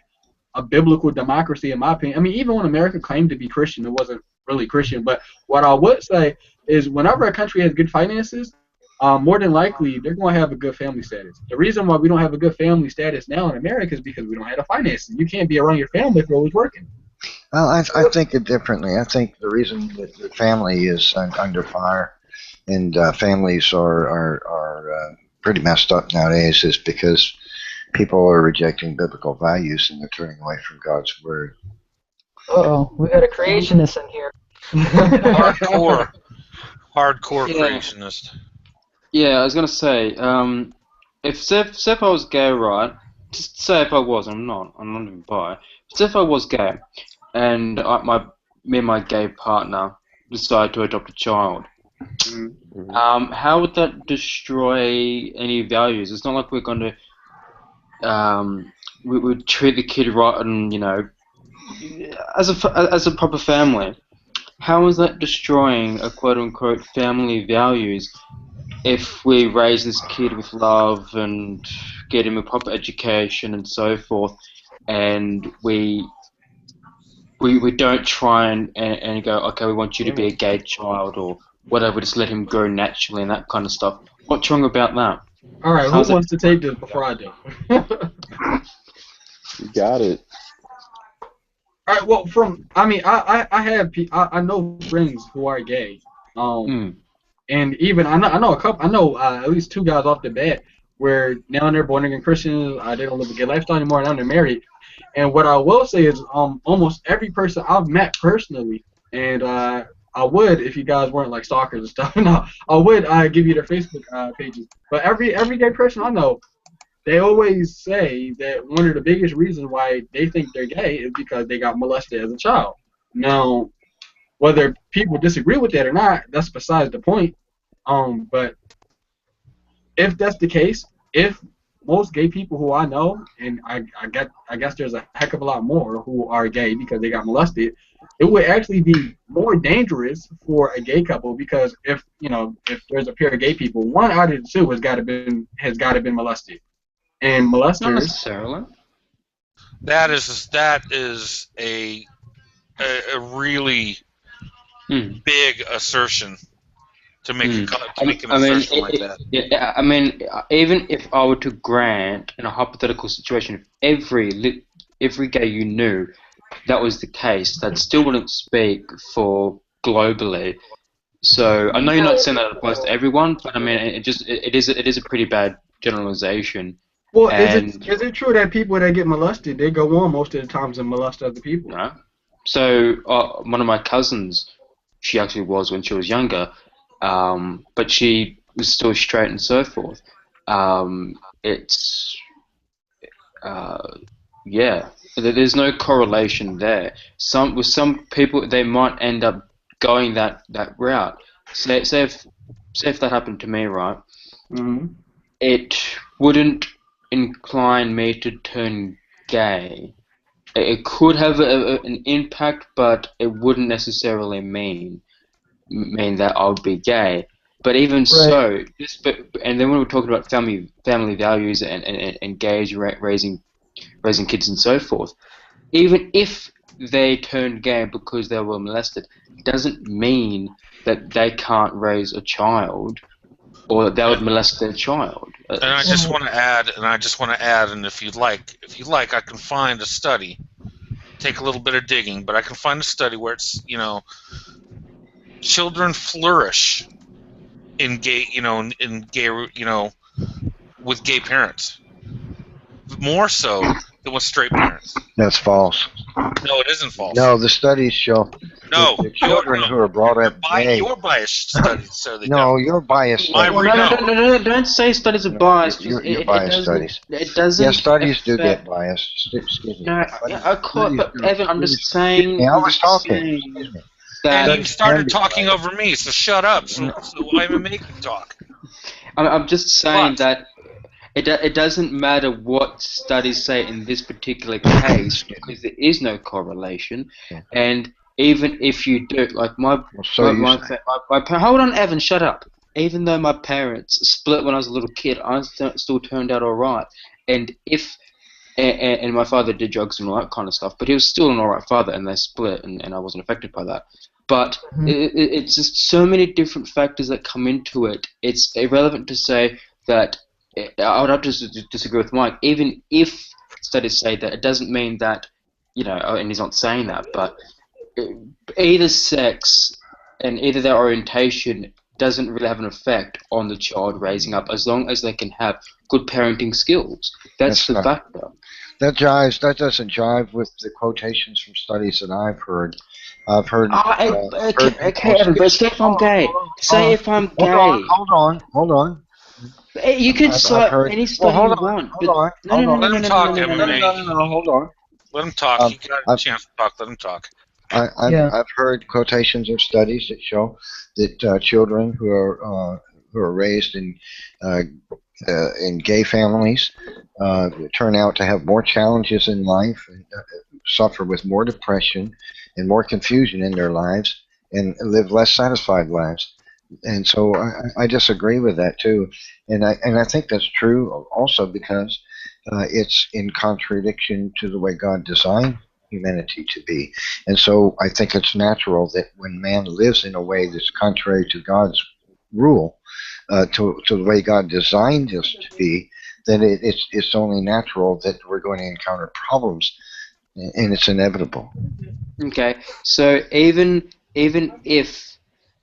a biblical democracy in my opinion. I mean, even when America claimed to be Christian, it wasn't really Christian. But what I would say is whenever a country has good finances, more than likely they're going to have a good family status. The reason why we don't have a good family status now in America is because we don't have the finances. You can't be around your family if you're always working. Well, I think it differently. I think the reason that the family is under fire and families are pretty messed up nowadays is because people are rejecting biblical values and they're turning away from God's word. Uh-oh, we got a creationist in here. Hardcore Yeah. creationist. Yeah, I was gonna say, say if I was gay, right? Just say if I was, I'm not even bi. Say if I was gay, and me and my gay partner decide to adopt a child. How would that destroy any values? It's not like we're going to we would treat the kid right and as a proper family. How is that destroying a quote unquote family values if we raise this kid with love and get him a proper education and so forth, and we don't try and go, okay, we want you to be a gay child or whatever, just let him grow naturally and that kind of stuff. What's wrong about that? All right, who wants to take this before I do? You got it. All right, well, I know friends who are gay, and even I know at least two guys off the bat where now they're born again Christians. They don't live a gay lifestyle anymore, and now they're married. And what I will say is, almost every person I've met personally, and I would, if you guys weren't like stalkers and stuff, no, I would give you their Facebook pages. But every gay person I know, they always say that one of the biggest reasons why they think they're gay is because they got molested as a child. Now, whether people disagree with that or not, that's besides the point. But if that's the case, if most gay people who I know, and I guess there's a heck of a lot more who are gay because they got molested, it would actually be more dangerous for a gay couple because if there's a pair of gay people, one out of the two has got to been molested, and molesters. Not necessarily. That is a really big assertion to make an assertion like that. Yeah, I mean, even if I were to grant in a hypothetical situation, if every gay you knew that was the case, that still wouldn't speak for globally. So I know you're not saying that it applies to everyone, but I mean, it is a pretty bad generalization. Well, is it true that people that get molested, they go on most of the times and molest other people? No. So one of my cousins, she actually was when she was younger, but she was still straight and so forth. There's no correlation there. With some people, they might end up going that route. Say if that happened to me, right? Mm-hmm. It wouldn't incline me to turn gay. It could have an impact, but it wouldn't necessarily mean that I would be gay. But even so, and then when we're talking about family values and gays raising kids and so forth, even if they turned gay because they were molested, it doesn't mean that they can't raise a child or that they would molest their child. And I just want to add, and if you'd like, I can find a study. Take a little bit of digging, but I can find a study where it's, children flourish with gay parents, more so than with straight parents. That's false. No, it isn't false. No, the studies show the children who are brought up gay. Your biased studies, so they No, your biased studies. No, don't say studies are biased. Your biased studies. It doesn't. Yes, studies do get biased. Excuse me. No, but Evan, I'm just saying. I was talking. Excuse me. And you started talking over me, so shut up. So why am I making talk? I'm just saying that it doesn't matter what studies say in this particular case because there is no correlation, and even if you do, like hold on, Evan, shut up. Even though my parents split when I was a little kid, I still turned out all right, and and my father did drugs and all that kind of stuff, but he was still an alright father, and they split, and I wasn't affected by that. But it's just so many different factors that come into it. It's irrelevant to say that. I would have to disagree with Mike. Even if studies say that, it doesn't mean that and he's not saying that, but either sex and either their orientation doesn't really have an effect on the child raising up, as long as they can have good parenting skills. That's the factor. That doesn't jive with the quotations from studies that I've heard. I've heard. Okay, but say if I'm gay. Say if I'm gay. Hold on. You can cite any study you want. Hold on. Let him talk, MMA. No, hold on. Let him talk. He got a chance to talk. Let him talk. I've heard quotations of studies that show that children who are raised in gay families turn out to have more challenges in life, and suffer with more depression and more confusion in their lives, and live less satisfied lives. And so I disagree with that too, and I think that's true also because it's in contradiction to the way God designed humanity to be. And so I think it's natural that when man lives in a way that's contrary to God's rule, to the way God designed us to be, then it's only natural that we're going to encounter problems, and it's inevitable. Okay, so even if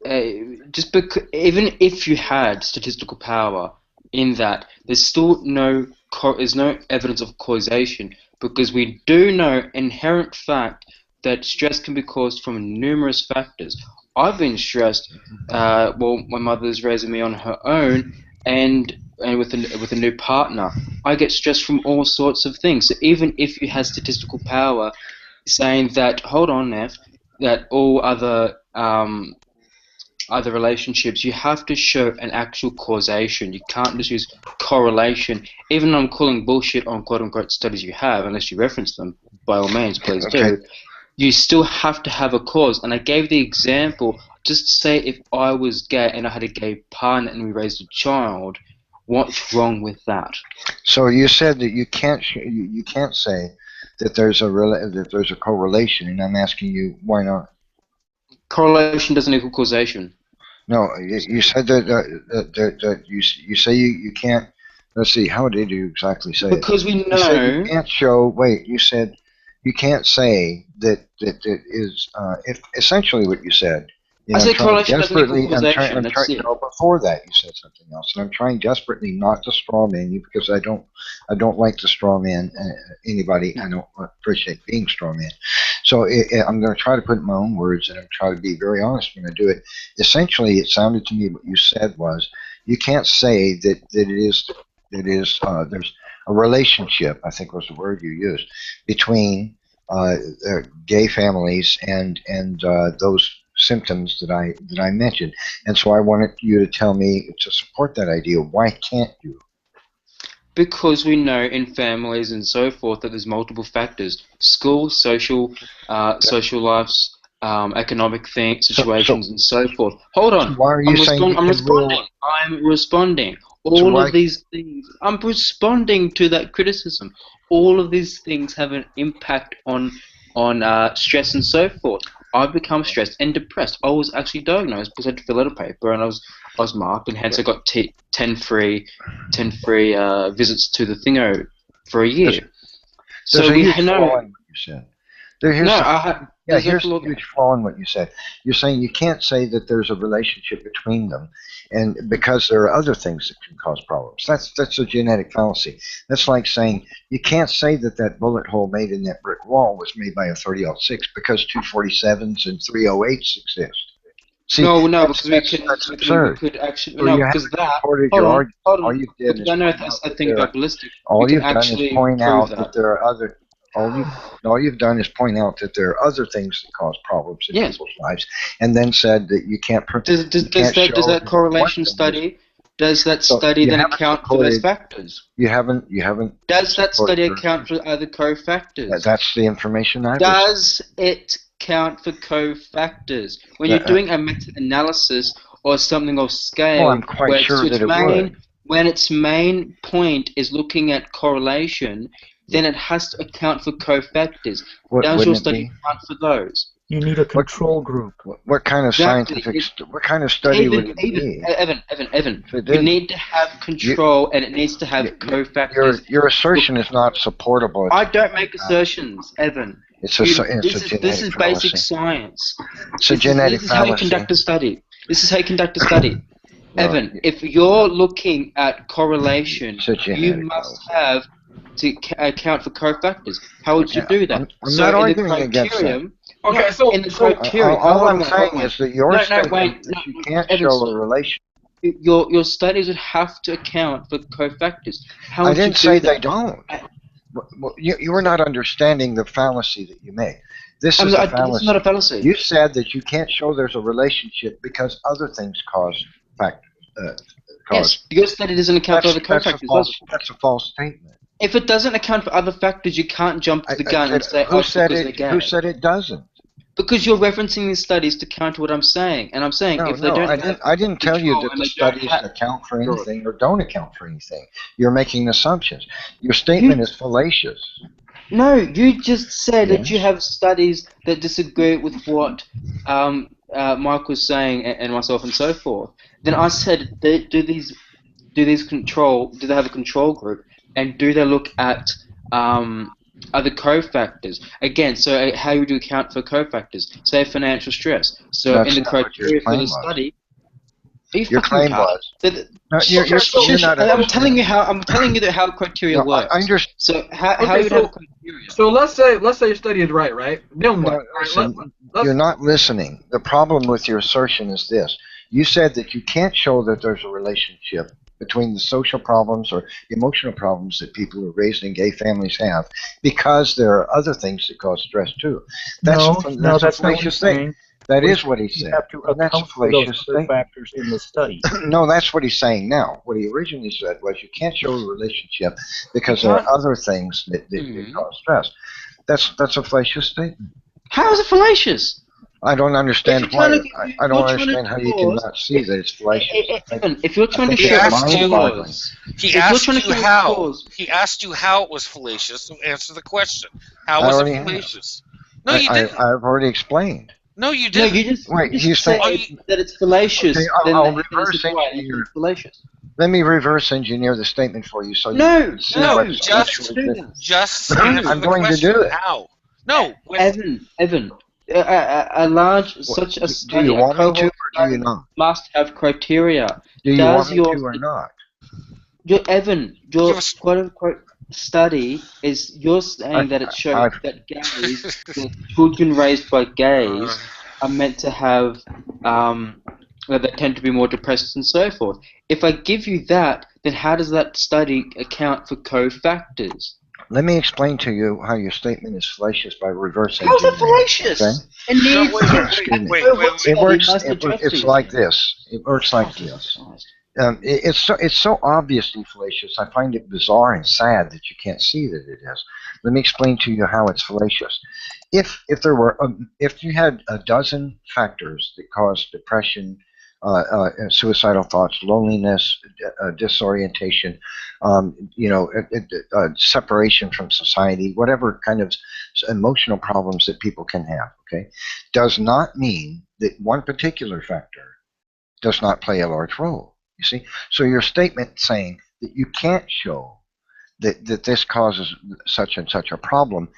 even if you had statistical power in that, there's still no evidence of causation, because we do know inherent fact that stress can be caused from numerous factors. I've been stressed. My mother's raising me on her own, and with a new partner. I get stressed from all sorts of things. So even if you had statistical power, saying that, hold on, Neff, that all other relationships, you have to show an actual causation. You can't just use correlation. Even though I'm calling bullshit on quote-unquote studies you have, unless you reference them, by all means, please do. You still have to have a cause. And I gave the example, just say if I was gay and I had a gay partner and we raised a child, what's wrong with that? So you said that you can't say that there's a correlation, and I'm asking you why not? Correlation doesn't equal causation. No, you said that you say you can't. Let's see, how did you exactly say it? Because we know. You said you can't show. Wait, you said you can't say that is if essentially what you said. I said correlation doesn't equal causation. No, before that you said something else, and I'm trying desperately not to straw man you, because I don't like to straw man anybody. I don't appreciate being straw man. So I'm going to try to put it in my own words, and I'm trying to be very honest when I do it. Essentially, it sounded to me what you said was you can't say that there's a relationship, I think was the word you used, between gay families and those symptoms that I mentioned. And so I wanted you to tell me, to support that idea, why can't you? Because we know in families and so forth that there's multiple factors: school, social lives, economic situations, and so forth. Hold on. So why are you I'm responding. All of these things. I'm responding to that criticism. All of these things have an impact on stress and so forth. I've become stressed and depressed. I was actually diagnosed because I had to fill out a paper, and I was marked, and hence I got 10 free visits to the thingo for a year. There's a huge flaw in what you said. Here's a huge flaw in what you said. You're saying you can't say that there's a relationship between them, and because there are other things that can cause problems. That's a genetic fallacy. That's like saying you can't say that bullet hole made in that brick wall was made by a 30-06 because 247s and 308s exist. See, because absurd. we could actually because that. Hold on. All you've done is point out that there are other. All you've done is point out that there are other things that cause problems in people's lives, and then said that you can't. Does that correlation study? Does that study then account for those factors? You haven't. Does that study account for other cofactors? That's the information I've. Does it count for cofactors when you're doing a meta-analysis or something of scale? Well, I'm quite sure that it would. When its main point is looking at correlation, then it has to account for cofactors. Does your study account for those? You need a control group. What kind of scientific? What kind of study would it be? Evan. You need to have control, and it needs to have cofactors. Your assertion is not supportable. I don't make assertions, Evan. It's a genetic this is basic fallacy. science. It's a genetic This is how you fallacy. conduct a study. This is how you conduct a study. No, Evan, if you're looking at correlation, it's a you genetic must fallacy. have to account for cofactors. How would you do that? I'm not arguing against that. Okay, so in the criteria, All I'm saying is that your statement wait, that you no, can't Evan, show stop. a relation. Your studies would have to account for cofactors. How I would didn't you say do they that? don't. Well, you were not understanding the fallacy that you made. This is a fallacy. This is not a fallacy. You said that you can't show there's a relationship because other things cause factors. Yes, your study doesn't account for other cofactors. That's a false statement. If it doesn't account for other factors, you can't jump to the gun and say, who said because it? they're gay. Who said it doesn't? Because you're referencing these studies to counter what I'm saying, and I'm saying if they don't. I didn't tell you that the studies account for anything or don't account for anything. You're making assumptions. Your statement is fallacious. No, you just said that you have studies that disagree with what Mike was saying and myself and so forth. Then I said, do they have a control group, and do they look at other cofactors? Again, so how would you account for cofactors? Say financial stress. So That's in the criteria for the study, your claim was. No, you're not. I'm telling you how criteria works. I understand. So how you have criteria? So let's say your study is right? Then what? You're not listening. The problem with your assertion is this. You said that you can't show that there's a relationship between the social problems or emotional problems that people who are raised in gay families have because there are other things that cause stress too. That's not what he's saying. That is what he said. You have to account for those other factors in the study. No, that's what he's saying now. What he originally said was you can't show a relationship because there are other things that cause stress. That's a fallacious statement. How is it fallacious? I don't understand why. I don't understand how you cannot see that it's fallacious. If you're trying to he show He asked you how it was fallacious, so answer the question. How was it fallacious? No, you didn't. I've already explained. No, you didn't. No, you just said that it's fallacious. Okay, I'll reverse engineer. It's fallacious. Let me reverse engineer the statement for you. So just I'm going to do it. How? No, Evan. A large such a study. Do you want me to, or do you not? Must have criteria. Do you want me to, or not? Your quote unquote study is you're saying that it shows that gays, that children raised by gays, are meant to have they tend to be more depressed and so forth. If I give you that, then how does that study account for cofactors? Let me explain to you how your statement is fallacious by reversing. How is it fallacious? Okay? It's like this. It works like this. It's so obviously fallacious. I find it bizarre and sad that you can't see that it is. Let me explain to you how it's fallacious. If you had a dozen factors that cause depression, suicidal thoughts, loneliness, disorientation, separation from society, whatever kind of emotional problems that people can have, okay, does not mean that one particular factor does not play a large role. You see? So your statement saying that you can't show that this causes such and such a problem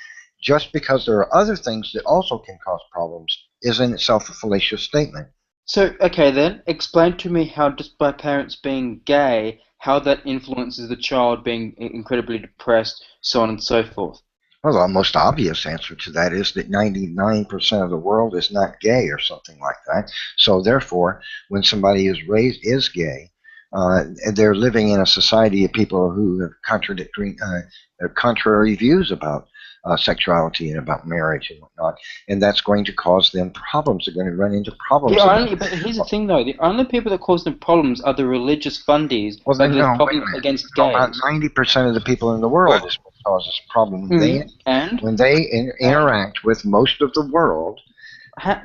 just because there are other things that also can cause problems is in itself a fallacious statement. So, okay then, explain to me how just by parents being gay, how that influences the child being incredibly depressed, so on and so forth. Well, the most obvious answer to that is that 99% of the world is not gay or something like that. So therefore, when somebody is gay, they're living in a society of people who have contrary views about sexuality and about marriage and whatnot, and that's going to cause them problems. They're going to run into problems. But here's the thing, though: the only people that cause them problems are the religious fundies. Well, then no, wait a minute. Against gays. About 90% of the people in the world is what causes a problem. When they interact with most of the world,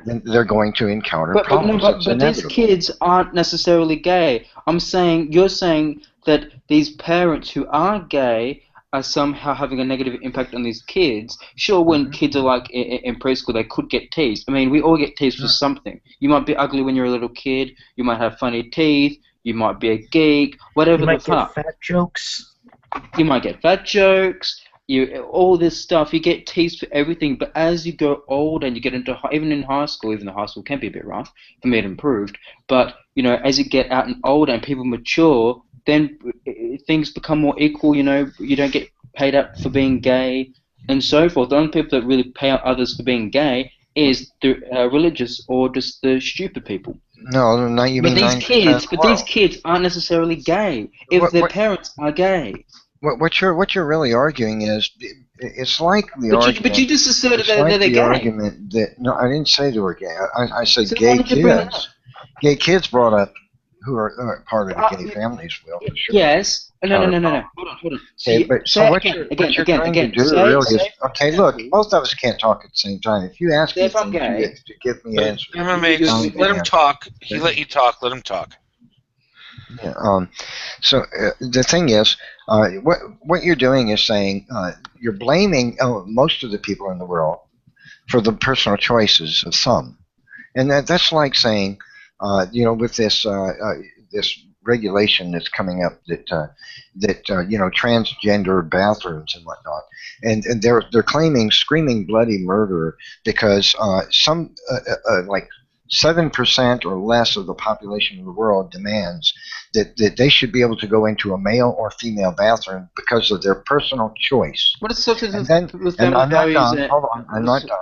then they're going to encounter problems. But these kids aren't necessarily gay. You're saying that these parents who are gay are somehow having a negative impact on these kids. Sure, when kids are like in preschool, they could get teased. I mean, we all get teased for something. You might be ugly when you're a little kid. You might have funny teeth. You might be a geek. Whatever the fuck. You might get fat jokes. You might get fat jokes. all this stuff. You get teased for everything, but as you go old and you get into even in high school, even though high school can be a bit rough, for me it improved. But as you get out and older and people mature, then things become more equal. You don't get paid up for being gay and so forth. The only people that really pay out others for being gay is the religious or just the stupid people. No, not you mean 90%. But these kids aren't necessarily gay if their parents are gay. What you're really arguing is it's like the argument. But you just asserted that they're gay. Argument that no, I didn't say they were gay. I said So gay why did you bring it kids. up? Gay kids brought up who are part of the gay families will for sure. Yes. No. Hold on. Okay, so what you're trying to do really is okay. Look, both of us can't talk at the same time. If you ask me things, to give me answers. MMA, let him talk. He let you talk. Let him talk. Yeah, so the thing is, what you're doing is saying you're blaming most of the people in the world for the personal choices of some, and that's like saying, with this regulation that's coming up that transgender bathrooms and whatnot, and they're claiming screaming bloody murder because some like 7% or less of the population of the world demands that they should be able to go into a male or female bathroom because of their personal choice. What is such as And I'm not done. Hold on, I'm not done.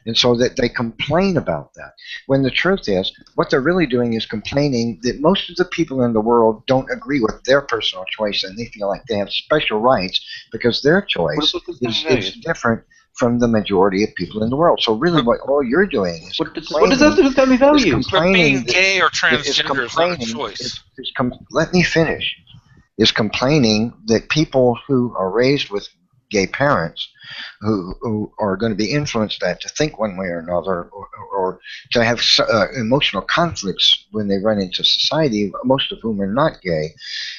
And so that they complain about that. When the truth is, what they're really doing is complaining that most of the people in the world don't agree with their personal choice, and they feel like they have special rights because their choice is different from the majority of people in the world. So really what all you're doing is what does that have to do with family values? But being gay or transgender is not a choice. Let me finish. Is complaining that people who are raised with gay parents who are going to be influenced to think one way or another or to have emotional conflicts when they run into society, most of whom are not gay.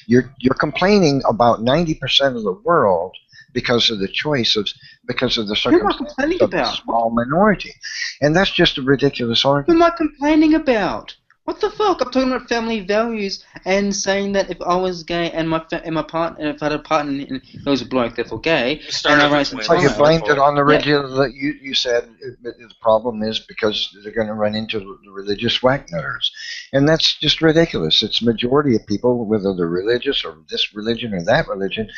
You're complaining about 90% of the world because of the circumstances of a small minority. And that's just a ridiculous argument. Who am I complaining about? What the fuck? I'm talking about family values and saying that if I was gay and my partner, if I had a partner and he was a bloke, therefore gay, and I raised so you blamed it on the religious. You said the problem is because they're going to run into the religious whack-nutters, and that's just ridiculous. It's majority of people, whether they're religious or this religion or that religion.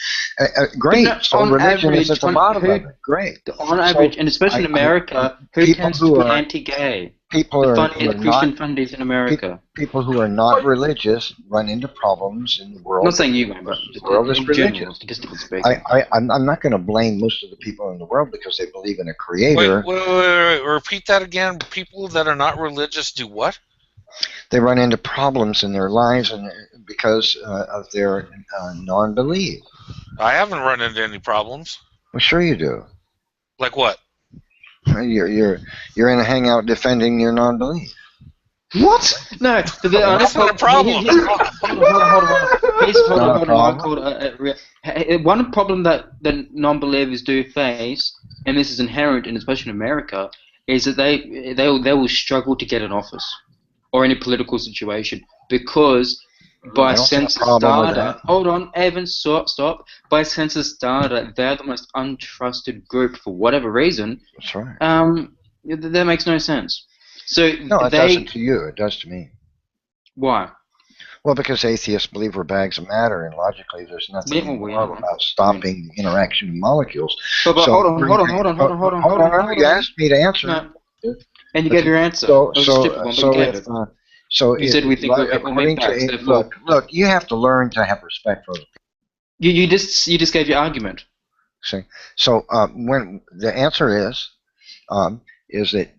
Great. So religion is at the bottom of it. Great. On average, and especially in America, who tends to be anti-gay? People who are Christian fundies in America. People who are not religious run into problems in the world. I'm not saying you, but the world is religious. Statistically speaking. I'm not going to blame most of the people in the world because they believe in a creator. Wait, repeat that again. People that are not religious do what? They run into problems in their lives and because of their non-belief. I haven't run into any problems. Well, sure you do. Like what? You're in a hangout defending your non-belief. What? No, that's not a problem. One problem that the non-believers do face, and this is inherent, and especially in America, is that they will struggle to get an office or any political situation because by census data, hold on, Evan, stop. By census data, they're the most untrusted group for whatever reason. That's right. That makes no sense. So no, it doesn't to you. It does to me. Why? Well, because atheists believe we're bags of matter, and logically, there's nothing about stopping the interaction of molecules. But hold on. You asked me to answer. No. And you gave your answer. So you said we think according to look, you have to learn to have respect for other people. You just gave your argument. See, so when the answer is that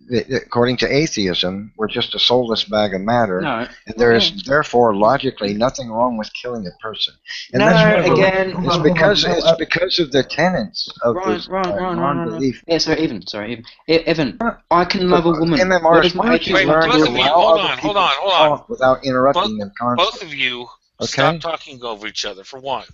according to atheism, we're just a soulless bag of matter, and there is therefore logically nothing wrong with killing a person. And it's because of the tenets of this non-belief. Yeah, sorry, Evan. I can love a woman. Hold on. Without interrupting them constantly. Both of you stop talking over each other, for one.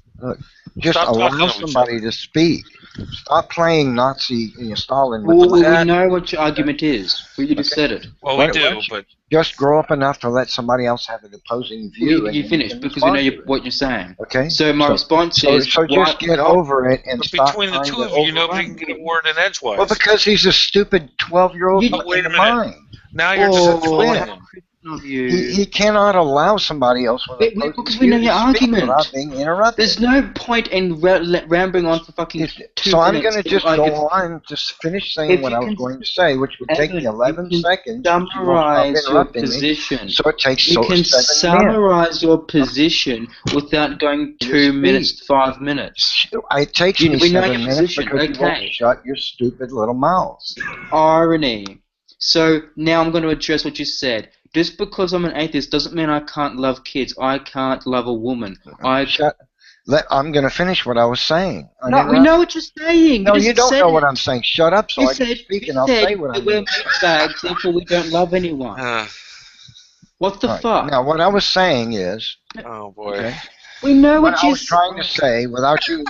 Just allow somebody to speak. Stop playing Nazi Stalin with Well, the we mouse. know what your argument is. You just said it. Well, Why we do, don't you but just grow up enough to let somebody else have an opposing view, You, and you then finish can because we know respond to it. what you're saying. Okay. So my response So is just get over it and but stop between the trying two to of you, nobody overrun can get a me. word in edgewise. Well, because he's a stupid 12-year-old You- Oh, wait a in the minute. mind. Now you're just Oh, trolling how him. Christian of you. He cannot allow somebody else with Wait, opposing because we know view your to speak argument. without being interrupted. There's no point in rambling on for fucking 2 So I'm minutes. going to just go on, just finish saying If what you I was can- going to say, which would take me Evan, 11 you can seconds. But you won't stop summarize your interrupting me. position. So it takes You can 7 minutes. summarize your position without going You 2 speak. minutes, 5 minutes. It takes me We know 7 your minutes position, because you won't okay. shut your stupid little mouth. Irony. So now I'm going to address what you said. Just because I'm an atheist doesn't mean I can't love kids. I can't love a woman. I'm going to finish what I was saying. No, we know what you're saying. No, you you don't said know it. what I'm saying. Shut up so You I can said, speak, you and I'll said say what that I'm we're going to say. meatbags, therefore we don't love anyone. What the All right. fuck? Now, what I was saying is, Oh boy. okay, We know what what I you're was trying to say without you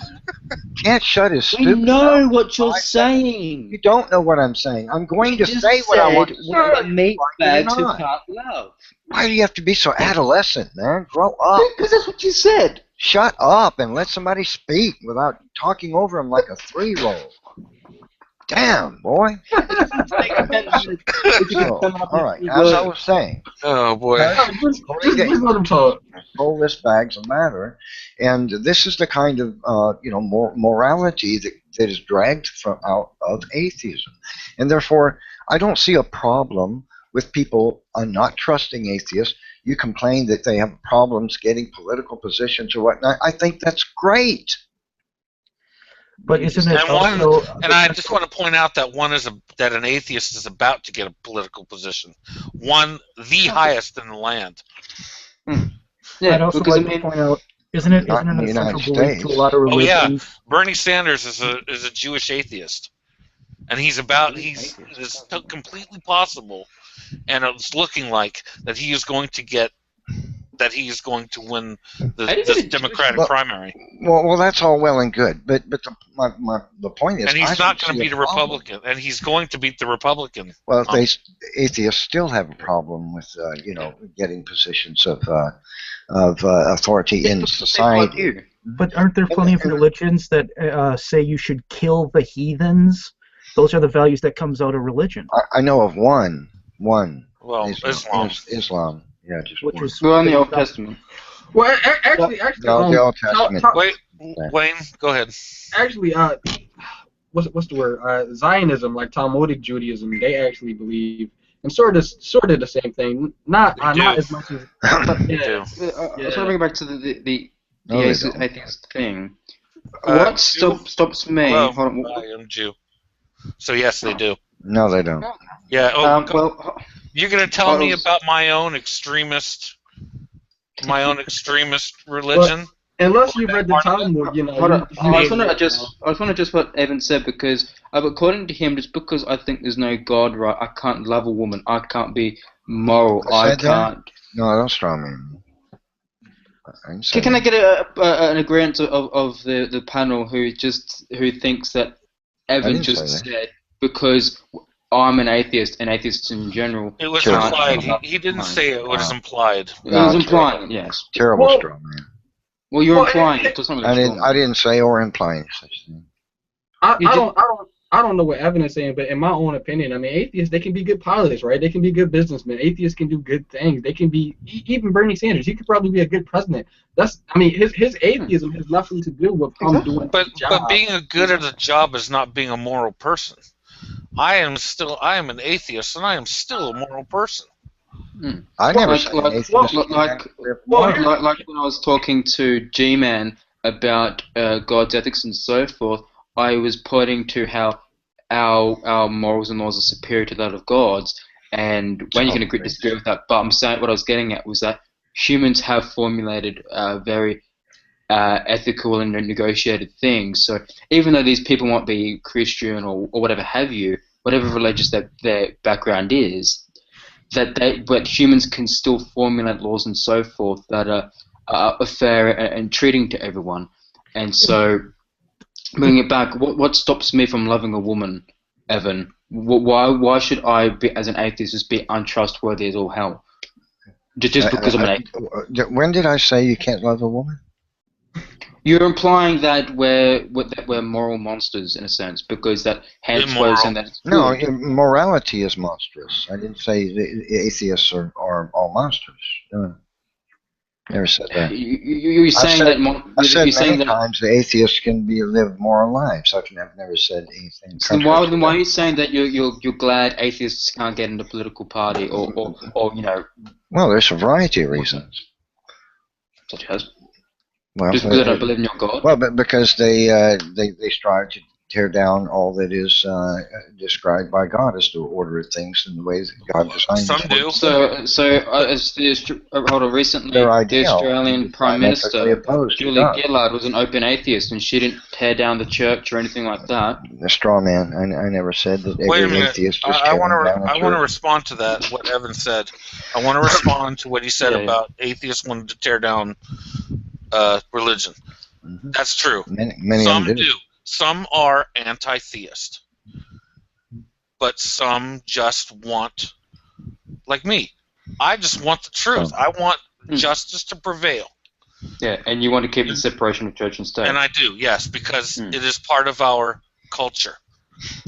can't shut his We stupid know mouth what for you're 5 seconds. saying. You don't know what I'm saying. I'm going You to just say what I want to say. said we're Like it or meatbags who not. can't love. Why do you have to be so adolescent, man? Grow up. Because that's what you said. Shut up and let somebody speak without talking over him like a 3-year-old. Damn, boy. So, all right, as I was saying, Oh boy. Just let him talk. soulless bags of matter, and this is the kind of morality that is dragged out of atheism, and therefore I don't see a problem with people not trusting atheists. You complain that they have problems getting political positions or whatnot. I think that's great. But isn't it And also? and I just want to point out that that an atheist is about to get a political position, the highest in the land. I'd also like to point out, isn't it Not in an the essential United belief to a States. lot of Oh yeah, religions? Bernie Sanders is a Jewish atheist, and it's completely possible, and it's looking like that he is going to win this Democratic primary. Well, that's all well and good, but the point is, And he's I not don't going to see beat a problem. Republican, and he's going to beat the Republican. Well, atheists still have a problem with getting positions of authority in society. But aren't there plenty of religions that say you should kill the heathens? Those are the values that comes out of religion. I know of one. Well, Islam. Yeah, just Which one. is We're on the Old Testament. Well, actually, the Old Testament. Wait, Wayne, go ahead. Actually, what's the word? Zionism, like Talmudic Judaism, they actually believe, and sort of the same thing. Not as much as. But, yeah. So bring back to the No, they atheist thing. Jew? What stops me? Hello, Hold on. I am Jew. So yes, they do. No, they don't. Yeah. You're going to tell me was- about my own extremist religion? Unless you read the Talmud, Hold on. I just want to adjust what Evan said, because according to him, just because I think there's no God, right, I can't love a woman. I can't be moral. I can't. No, don't straw man. Can I get an agreement of the panel who thinks that Evan just said because I'm an atheist and atheists in general? It was implied. He didn't say it. It was implied. It was implying, yes. Terrible straw man. Well, you're implying it. It's not really I didn't say or imply such thing. I don't know what Evan is saying, but in my own opinion, I mean, atheists, they can be good pilots, right? They can be good businessmen. Atheists can do good things. They can be, even Bernie Sanders, he could probably be a good president. His atheism has nothing to do with him doing But his job. But being good at a job is not being a moral person. I am an atheist, and I am still a moral person. I never said atheist. Like when I was talking to G-Man about God's ethics and so forth, I was pointing to how our morals and laws are superior to that of God's, and when you can agree disagree with that, but I'm saying what I was getting at was that humans have formulated very ethical and negotiated things. So even though these people might be Christian or whatever have you, whatever religious that their background is, but humans can still formulate laws and so forth that are fair and treating to everyone. And so bring it back. What stops me from loving a woman, Evan? Why should I, as an atheist, just be untrustworthy as all hell? Just because I'm an atheist? When did I say you can't love a woman? You're implying that we're moral monsters in a sense, because that hence why you're saying that it's No, good. morality is monstrous. I didn't say the atheists are all monsters. No, never said that. You're saying I said you're saying many that. times the atheists can live moral lives. I've never said anything. So why are you saying that you're glad atheists can't get in the political party or Well, there's a variety of reasons. such as Well, just because I don't believe in your God? Well, but because they strive to tear down all that is described by God as the order of things and the ways that God designed. Some do. Hold on. Recently, They're the ideal. Australian Prime Minister opposed to Julia God. Gillard was an open atheist, and she didn't tear down the church or anything like that. A straw man. I never said that Wait a every minute. atheist was I want tearing down the to. I want to church. respond to that. What Evan said. I want to respond to what he said Yeah. about atheists wanting to tear down religion. Mhm. That's true. Many Some of them do. Some are anti-theist, but some just want, like me. I just want the truth. I want justice to prevail. Yeah, and you want to keep the separation of church and state. And I do, yes, because it is part of our culture.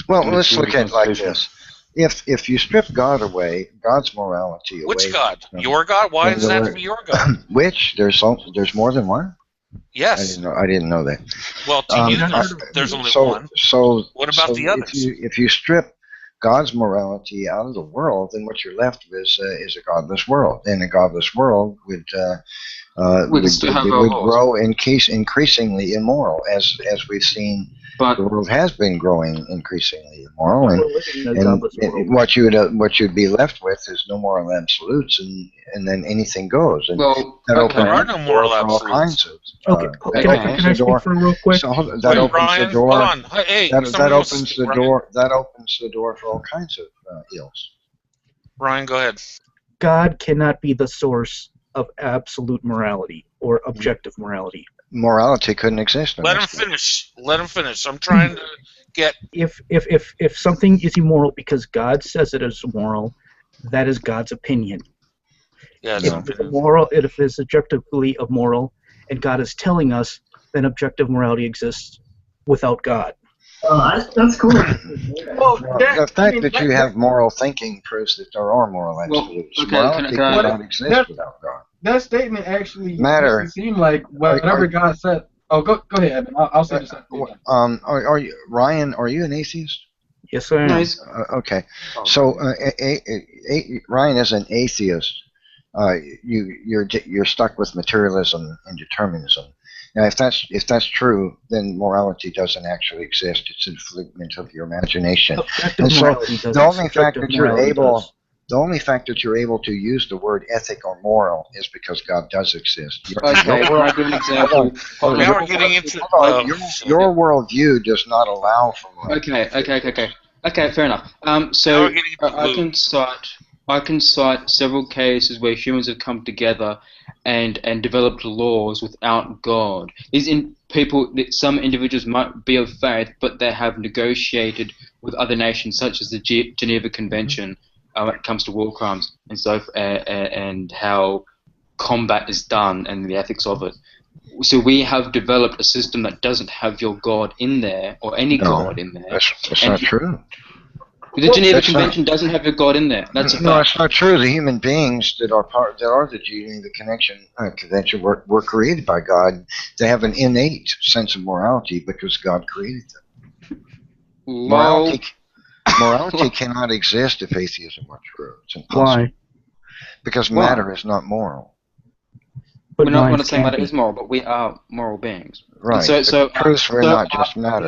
Well, And let's it's look in the at it like Constitution. this. If you strip God away, God's morality away. Which God? from- Your God? Why from does the it have to word- be your God? Which there's more than one. Yes. I didn't know that. Well, to you, there's only one. So What about the others? If you strip God's morality out of the world, then what you're left with is a godless world. And a godless world would still have our laws. grow increasingly immoral, as we've seen. But The world has been growing increasingly immoral, We're living in a godless world. what you'd be left with is no moral absolutes, and then anything goes. And well, that okay. opens There are the no door moral for all absolutes. kinds of. Okay, that can opens I the door. speak for real quick? So that Wait, opens Ryan, the door. hold on. Hey, That somebody wants to opens speak. the Ryan. door. That opens the door for all kinds of ills. Ryan, go ahead. God cannot be the source of absolute morality or objective morality. Morality couldn't exist. Let him finish. Let him finish. I'm trying to get. If something is immoral because God says it is immoral, that is God's opinion. Yeah, it's If it's immoral, if it's objectively immoral, and God is telling us, then objective morality exists without God. That's cool. Well, The fact that you have moral thinking proves that there are moral Well, absolutes. okay, Morality can I- cannot exist without God. that statement actually Matter. makes it seem like whatever God said. Oh, go ahead, Evan. I'll say the same thing. Are you Ryan? Are you an atheist? Yes, I am. Nice. Okay. So Ryan is an atheist. You're stuck with materialism and determinism. Now, if that's true, then morality doesn't actually exist. It's a figment of your imagination. Objective And so morality does. the only fact Subjective that you're morality able, does. the only fact that you're able to use the word ethic or moral is because God does exist. Okay, can I give an example? Hold on. now we're getting into. Hold on. Your worldview does not allow for morality. Okay, fair enough. Now So we're getting into I can cite several cases where humans have come together and developed laws without God. Some individuals might be of faith, but they have negotiated with other nations, such as the Geneva Convention, when it comes to war crimes and how combat is done and the ethics of it. So we have developed a system that doesn't have your God in there or any God in there. That's And not true. The Geneva That's Convention doesn't have your God in there. That's a No, fact. it's not true. The human beings that are the Geneva Convention were created by God. They have an innate sense of morality because God created them. Morality cannot exist if atheism were true. It's impossible. Why? Because Why? matter is not moral. But We're not minds going to say can matter be. is moral, but we are moral beings. Right. So proofs we're not just matter.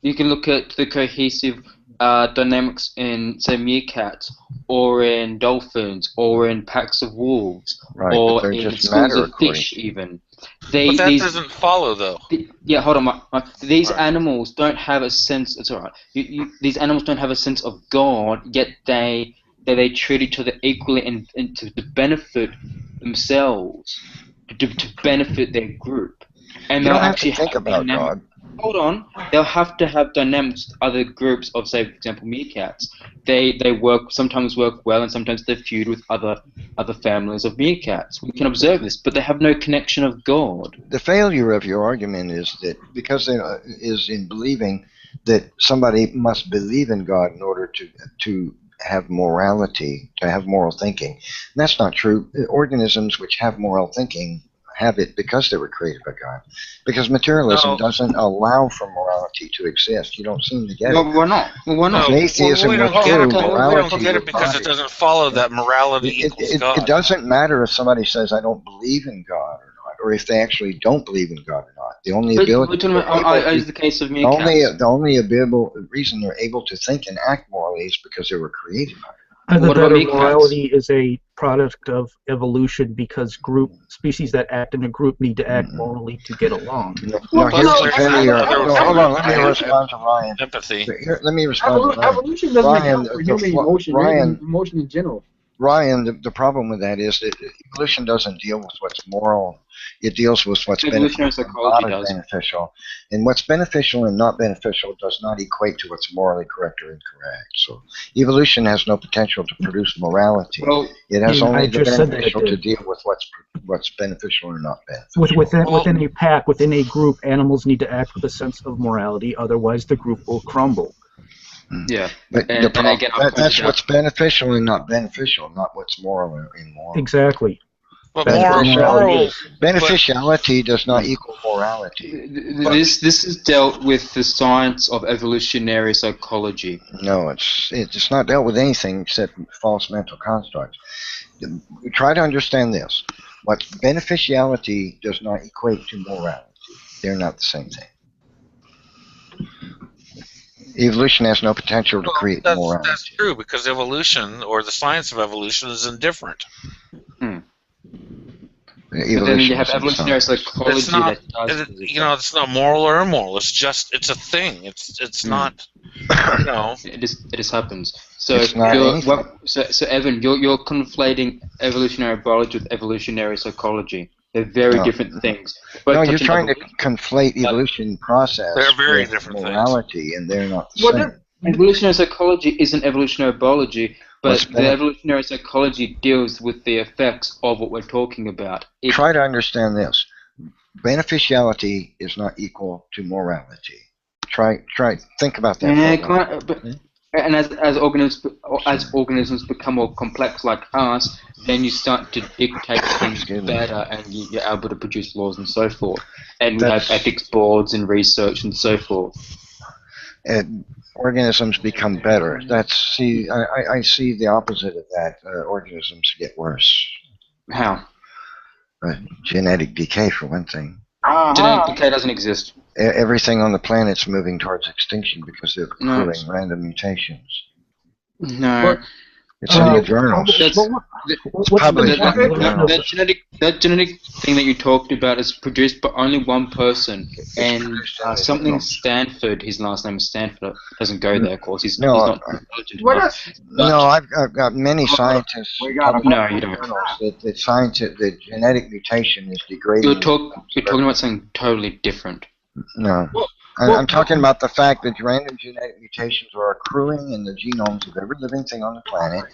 You can look at the cohesive dynamics in, say, meerkats, or in dolphins, or in packs of wolves, Right, but or they're in just schools matter of fish, according even. But that doesn't follow, though. Yeah, hold on, Mike. These All right. animals don't have a sense. It's all right. These animals don't have a sense of God, yet they treat each other equally and to benefit themselves, to benefit their group. And You they'll don't have actually to think about God. hold on. They'll have to have dynamics with other groups of, say, for example, meerkats. They sometimes work well, and sometimes they feud with other families of meerkats. We can observe this, but they have no connection of God. The failure of your argument is that because there is in believing that somebody must believe in God in order to have morality, to have moral thinking. And that's not true. Organisms which have moral thinking have it because they were created by God. Because materialism doesn't allow for morality to exist. You don't seem to get it. Well, why not? Well, why not? If atheism we were don't true, get it. We morality don't get it would because not it doesn't follow that morality equals God. It doesn't matter if somebody says, I don't believe in God or not, or if they actually don't believe in God or not. The only ability... is the case of meerkats. The only reason they're able to think and act morally is because they were created by God. Either that or meerkats? morality is a product of evolution because species that act in a group need to act morally to get along. No, here's the failure. Hold on, let me respond to Ryan. Empathy. Let me respond to Ryan. Evolution doesn't Ryan, account for human emotion, emotion in general. Ryan, the problem with that is that evolution doesn't deal with what's moral. It deals with what's beneficial and not beneficial. And what's beneficial and not beneficial does not equate to what's morally correct or incorrect. So evolution has no potential to produce morality. Well, it has only the beneficial to deal with what's beneficial or not beneficial. Within a pack, within a group, animals need to act with a sense of morality, otherwise the group will crumble. Yeah, but that's what's beneficial and not beneficial, not what's moral or immoral. Exactly. Well, beneficiality does not equal morality. This is dealt with the science of evolutionary psychology. No, it's not dealt with anything except false mental constructs. Try to understand this. What beneficiality does not equate to morality. They're not the same thing. Evolution has no potential to create morality. That's true, because evolution, or the science of evolution, is indifferent. But then you have evolutionary psychology it's not, it's not moral or immoral. It's a thing. It's not, It just happens. So Evan, you're conflating evolutionary biology with evolutionary psychology. They're very different things. But you're trying to conflate evolution process they're very with different morality, and they're not the same. Evolutionary psychology isn't evolutionary biology, but the evolutionary psychology deals with the effects of what we're talking about. Try to understand this. Beneficiality is not equal to morality. Think about that. And as organisms become more complex like us, then you start to dictate things better, and you're able to produce laws and so forth. And we have ethics boards and research and so forth. And organisms become better. I see the opposite of that. Organisms get worse. How? Genetic decay, for one thing. Genetic decay doesn't exist. Everything on the planet's moving towards extinction because they're occurring random mutations. No. It's in the journals. That genetic thing that you talked about is produced by only one person, and something Stanford. His last name is Stanford. Doesn't go there, of course. He's not intelligent enough. No, I've got many scientists. No, you don't. The genetic mutation is degrading. You're talking about something totally different. No. I'm talking about the fact that random genetic mutations are accruing in the genomes of every living thing on the planet,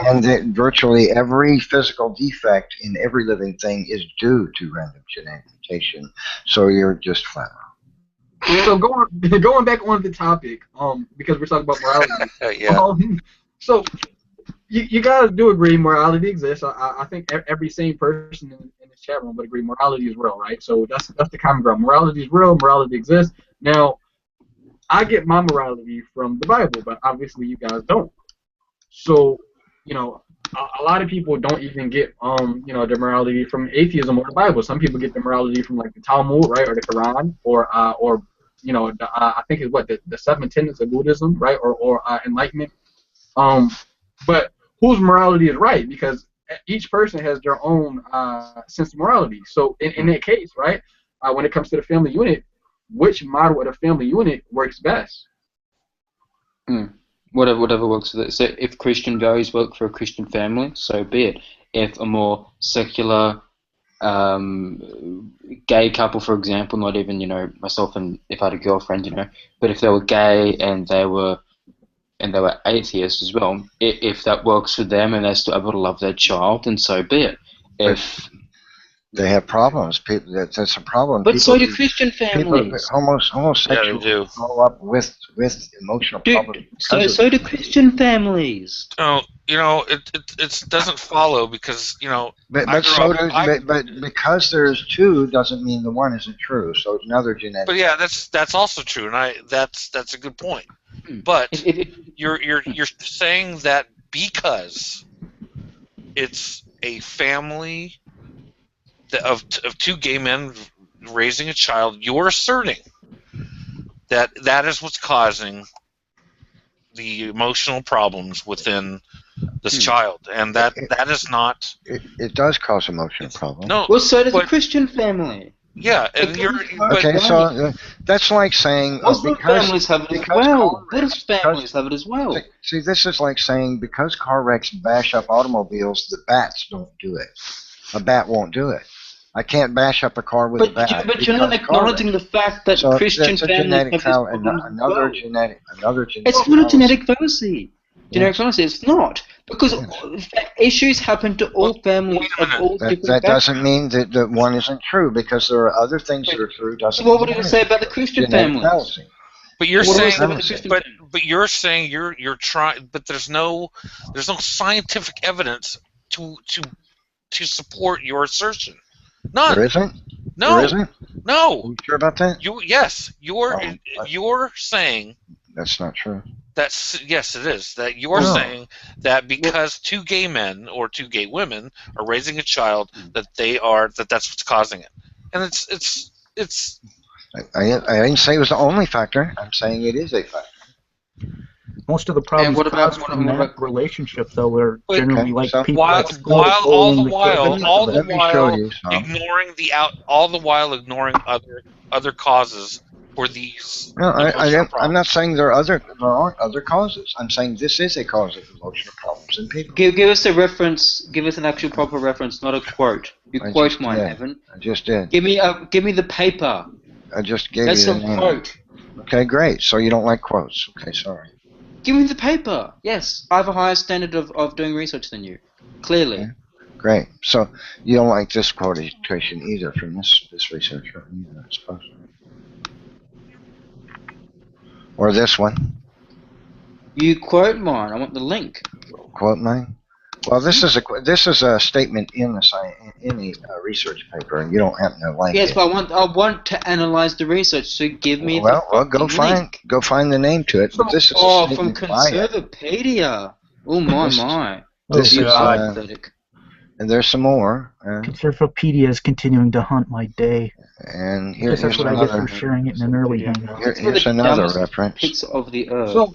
and that virtually every physical defect in every living thing is due to random genetic mutation. So you're just flat wrong. So going back on the topic, because we're talking about morality. So you guys do agree morality exists. I think every sane person in this chat room would agree morality is real, right? So that's the common ground. Morality is real. Morality exists. Now, I get my morality from the Bible, but obviously you guys don't. So, a lot of people don't even get their morality from atheism or the Bible. Some people get their morality from like the Talmud, right, or the Quran, or I think it's the seven tenets of Buddhism, right, or enlightenment. But whose morality is right? Because each person has their own sense of morality. So in that case, right, when it comes to the family unit, which model of the family unit works best? Whatever works for it. So if Christian values work for a Christian family, so be it. If a more secular gay couple, for example, not even, myself and if I had a girlfriend, but if they were gay and they were atheists as well, if that works for them and they're still able to love their child, then so be it. If they have problems, that's a problem. But so do Christian families. Homosexuals grow up with emotional problems. So do Christian families. Oh, it doesn't follow because But because there's two doesn't mean the one isn't true. So it's another genetic. But yeah, that's also true, and that's a good point. But you're saying that because it's a family of two gay men raising a child, you're asserting that is what's causing the emotional problems within this child, and that is not. It does cause emotional problems. No, well, so does a Christian family. Yeah, and okay. So that's like saying Muslim families have it as well. Buddhist families have it as well. See, this is like saying because car wrecks bash up automobiles, the bats don't do it. A bat won't do it. I can't bash up a car with a bat. But you're not acknowledging the fact that Christian families have another genetic. It's not a genetic fallacy. Generic fallacy, it's not. Because issues happen to all families of all different That doesn't mean that one isn't true, because there are other things that are true. So what would you say about the Christian families? Fallacy. But you're saying, but you're saying you're trying, but there's no scientific evidence to support your assertion. None. There isn't. No. There isn't. No. Are you sure about that? You're saying that's not true. Yes, it is. That you're saying that because two gay men or two gay women are raising a child, that's what's causing it, and it's. I didn't say it was the only factor. I'm saying it is a factor. Most of the problems caused from that relationship, though, are generally like people. All the while ignoring other causes for these. No, I'm not saying there aren't other causes. I'm saying this is a cause of emotional problems in people. Give us a reference. Give us an actual proper reference, not a quote. You quote mine, Evan. I just did. Give me the paper. I just gave you the name. Quote. Okay, great. So you don't like quotes. Okay, sorry. Give me the paper. Yes, I have a higher standard of doing research than you. Clearly. Okay. Great. So you don't like this quotation either from this researcher either, I suppose. Or this one. You quote mine. I want the link. Quote mine. Well, this is a statement in the research paper, and you don't happen to like it. Yes, but I want to analyze the research. So give me. Go find the name to it. But this is from Conservapedia. Oh my. This is and there's some more. Conservapedia is continuing to haunt my day. And here's what another. I get for sharing it in an early hangout. Here's another reference. Pics of the earth. So,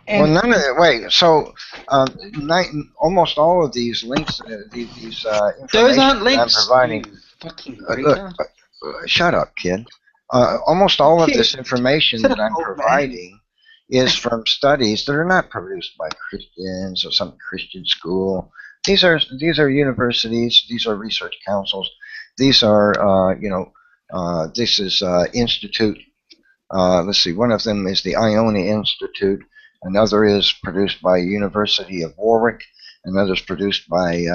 none of it. Wait. So, almost all of these links, these information those aren't links. I'm providing. Look, shut up, kid. Almost all of this information that I'm providing is from studies that are not produced by Christians or some Christian school. These are universities. These are research councils. These are this is institute. Let's see. One of them is the Iona Institute. Another is produced by University of Warwick. Another is produced by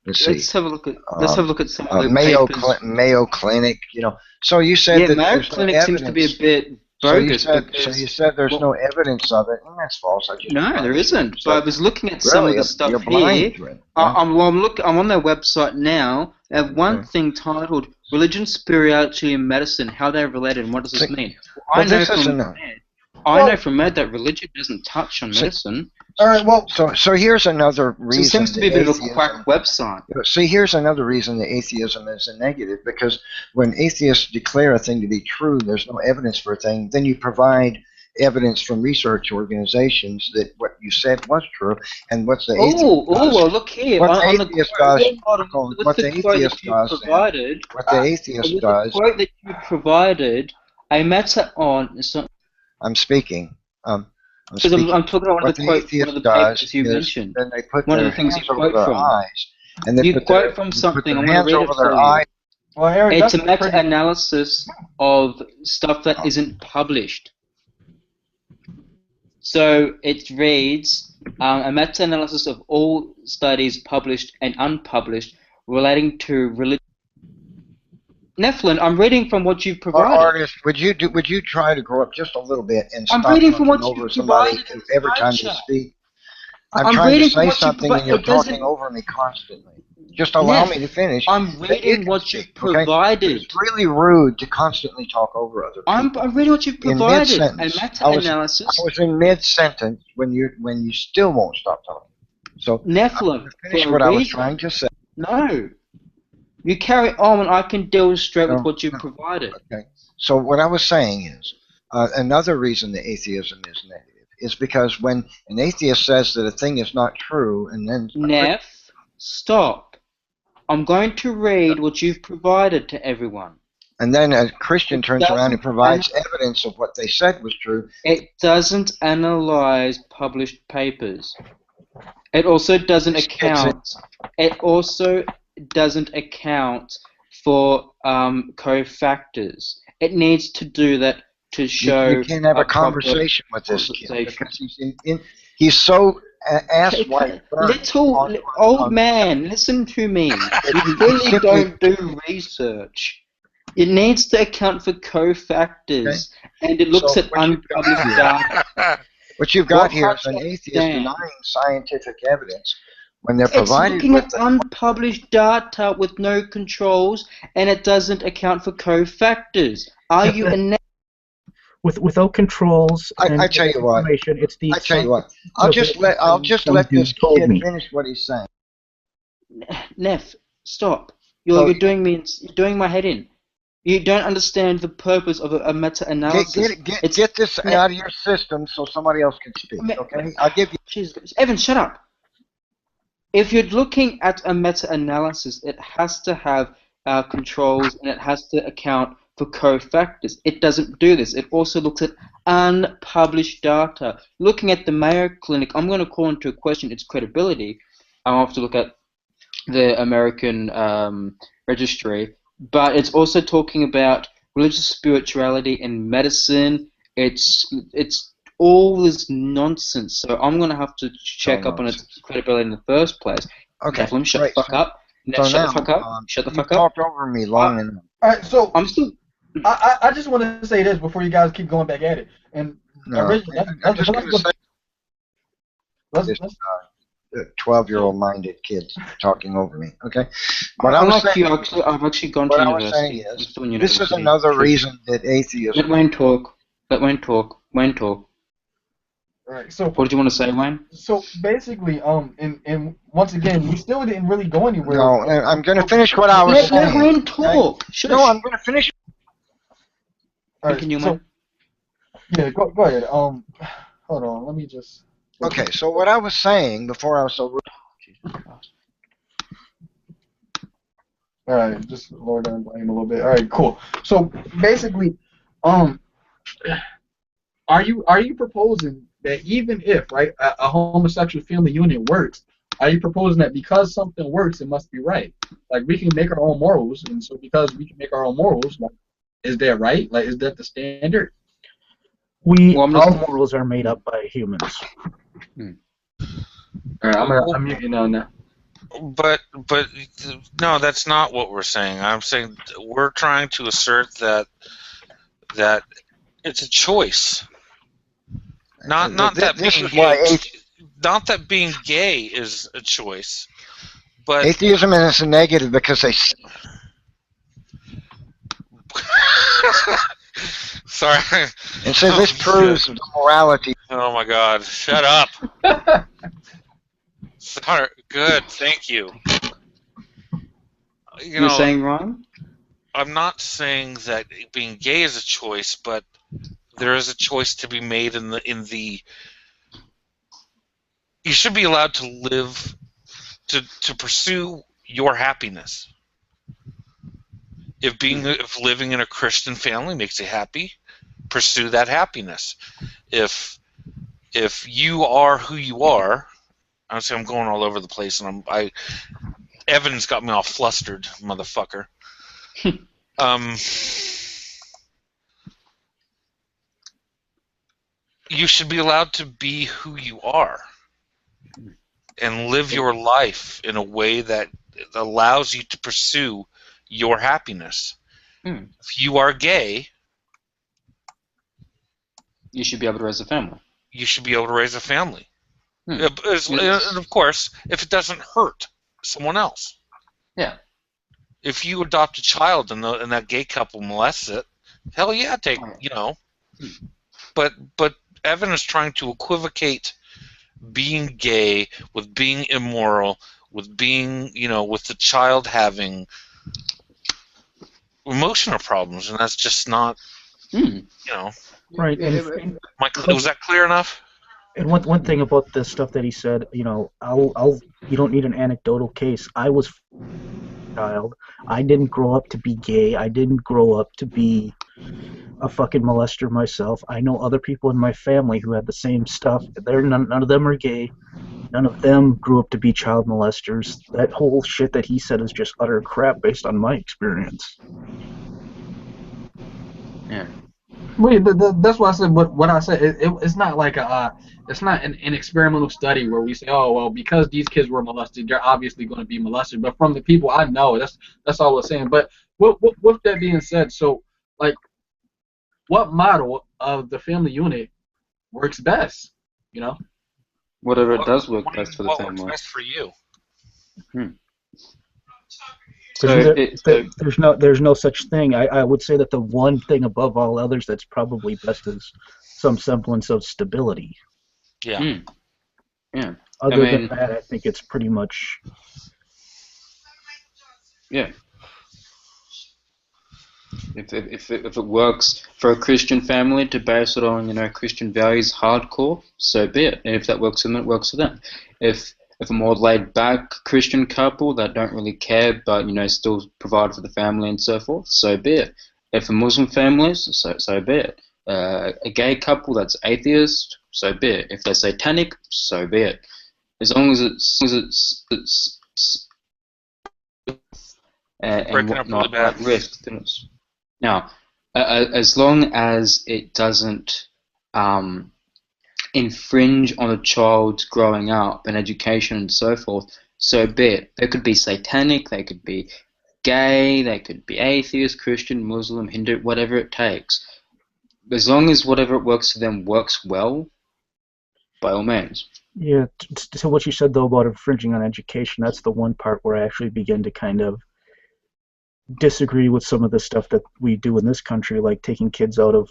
let's have a look at some of the Mayo Clinic. So you said that Mayo Clinic seems to be a bit bogus. So you said there's no evidence of it, and that's false. No, there isn't. But I was looking at some of the stuff here. I'm on their website now. They have one thing titled "Religion, Spirituality, and Medicine: How They're Related, and What Does This Mean?" I know from Med that religion doesn't touch on medicine. All right. Well, so here's another reason. It seems to be a bit of a quack website. See, here's another reason that atheism is a negative, because when atheists declare a thing to be true, there's no evidence for a thing. Then you provide evidence from research organizations that what you said was true, and what's the atheist does. Well, look here. What the atheist does. The quote that you provided, I met it on. I'm speaking. I'm talking about one of the papers you mentioned. Then they put one their of the things hands you over quote their from. eyes, and they You put quote their, from they put something. their I'm going to hands read it over their for you. eyes. Well, Aaron, It's that's a pretty. meta-analysis of stuff that isn't published. So it reads a meta-analysis of all studies published and unpublished relating to religion. Nephilim, I'm reading from what you've provided. Artist, would you try to grow up just a little bit and I'm stop reading from talking what over you've somebody provided in the every side time they chat. speak? I'm I'm trying to reading from say what you something and provide. you're It doesn't. talking over me constantly. Just allow me to finish. I'm Then you reading can what speak, you've okay? provided. It's really rude to constantly talk over other people. I'm reading what you've In provided. A mid-sentence, I meta-analysis. was in mid-sentence when you still won't stop talking. So I'm going Nephilim, to finish for what a I was reason. trying to say. No. You carry on and I can deal straight with No, what you've no. provided. Okay. So what I was saying is, another reason that atheism is negative is because when an atheist says that a thing is not true, and then Neff, stop. I'm going to read what you've provided to everyone. and then a Christian It turns around and doesn't provides evidence of what they said was true. It doesn't analyze published papers. It also doesn't account. It also doesn't account for cofactors. It needs to do that to show. You can't have a conversation with this kid because he's so ass-white. Little old man, listen to me. You really don't do research. It needs to account for cofactors, and it looks at unpublished data. What you've got here is an atheist denying scientific evidence when they're provided It's looking with at unpublished data with no controls, and it doesn't account for cofactors. Are you a without controls and I tell you what. information, it's the I tell you what. I'll just let this kid finish what he's saying. Neff, stop. You're doing my head in. You don't understand the purpose of a meta-analysis. Get this out of your system so somebody else can speak. Okay, I'll give you. Jesus, Evan, shut up. If you're looking at a meta-analysis, it has to have controls and it has to account for cofactors. It doesn't do this. It also looks at unpublished data. Looking at the Mayo Clinic, I'm going to call into question its credibility. I'll have to look at the American registry. But it's also talking about religious spirituality and medicine. It's all this nonsense. So I'm going to have to check up on its credibility in the first place. Okay. Nephilim, shut the fuck up. So Shut the fuck up. Shut the fuck up. You talked over me long enough. All right, so I'm still. I just want to say this before you guys keep going back at it. And I'm just going to say this 12-year-old minded kids talking over me. Okay. What I was saying, I've actually gone to university. What I was saying is, this is another reason that atheism. Let Wayne talk. Wayne talk. All right. So what did you want to say, Wayne? So basically, and once again, we still didn't really go anywhere. No, I'm going to finish what I was saying. Let Wayne talk. No, I'm going to finish. All right. Continue, so, Wayne. Yeah, go ahead. Hold on. Let me just. Okay, so what I was saying before I was so rude. All right, just lower down volume a little bit. All right, cool. So basically, are you proposing that even if a homosexual family union works, are you proposing that because something works, it must be right? Like we can make our own morals, and so because we can make our own morals, like, is that right? Like, is that the standard? All morals are made up by humans. All right, I'm muting on now. But no, that's not what we're saying. I'm saying we're trying to assert that it's a choice. Not that being gay is a choice. But atheism is a negative because they. Sorry. And so this proves the morality. Oh my God! Shut up. Sorry. Good. Thank you. You're saying wrong? I'm not saying that being gay is a choice, but there is a choice to be made in the. You should be allowed to live, to pursue your happiness. If living in a Christian family makes you happy, pursue that happiness. If you are who you are, honestly, I'm going all over the place, and Evan's got me all flustered, motherfucker. You should be allowed to be who you are and live your life in a way that allows you to pursue your happiness. If you are gay, you should be able to raise a family. You should be able to raise a family. And of course, if it doesn't hurt someone else. Yeah. If you adopt a child and that gay couple molests it, hell yeah, But Evan is trying to equivocate being gay with being immoral, with being, with the child having emotional problems, and that's just not, Right. Was that clear enough? And one thing about the stuff that he said, you don't need an anecdotal case. I was a child. I didn't grow up to be gay. I didn't grow up to be a fucking molester myself. I know other people in my family who had the same stuff. None of them are gay. None of them grew up to be child molesters. That whole shit that he said is just utter crap based on my experience. Yeah. Wait, that's why I said what I said. It's not like it's not an experimental study where we say, oh well, because these kids were molested, they're obviously going to be molested. But from the people I know, that's all we're saying. But with that being said, so like, what model of the family unit works best? Whatever it does work best for the family. What works best for you? So there's no such thing. I would say that the one thing above all others that's probably best is some semblance of stability. Yeah. Yeah. Other than that, I think it's pretty much. Yeah. If it works for a Christian family to base it on Christian values hardcore, so be it. And if that works for them, it works for them. If a more laid-back Christian couple that don't really care but still provide for the family and so forth, so be it. If a Muslim family, so be it. A gay couple that's atheist, so be it. If they're satanic, so be it. As long as it's and whatnot at risk. Now, as long as it doesn't infringe on a child's growing up and education and so forth, so be it. They could be satanic, they could be gay, they could be atheist, Christian, Muslim, Hindu, whatever it takes. As long as whatever it works for them works well, by all means. Yeah, so what you said, though, about infringing on education, that's the one part where I actually begin to kind of disagree with some of the stuff that we do in this country, like taking kids out of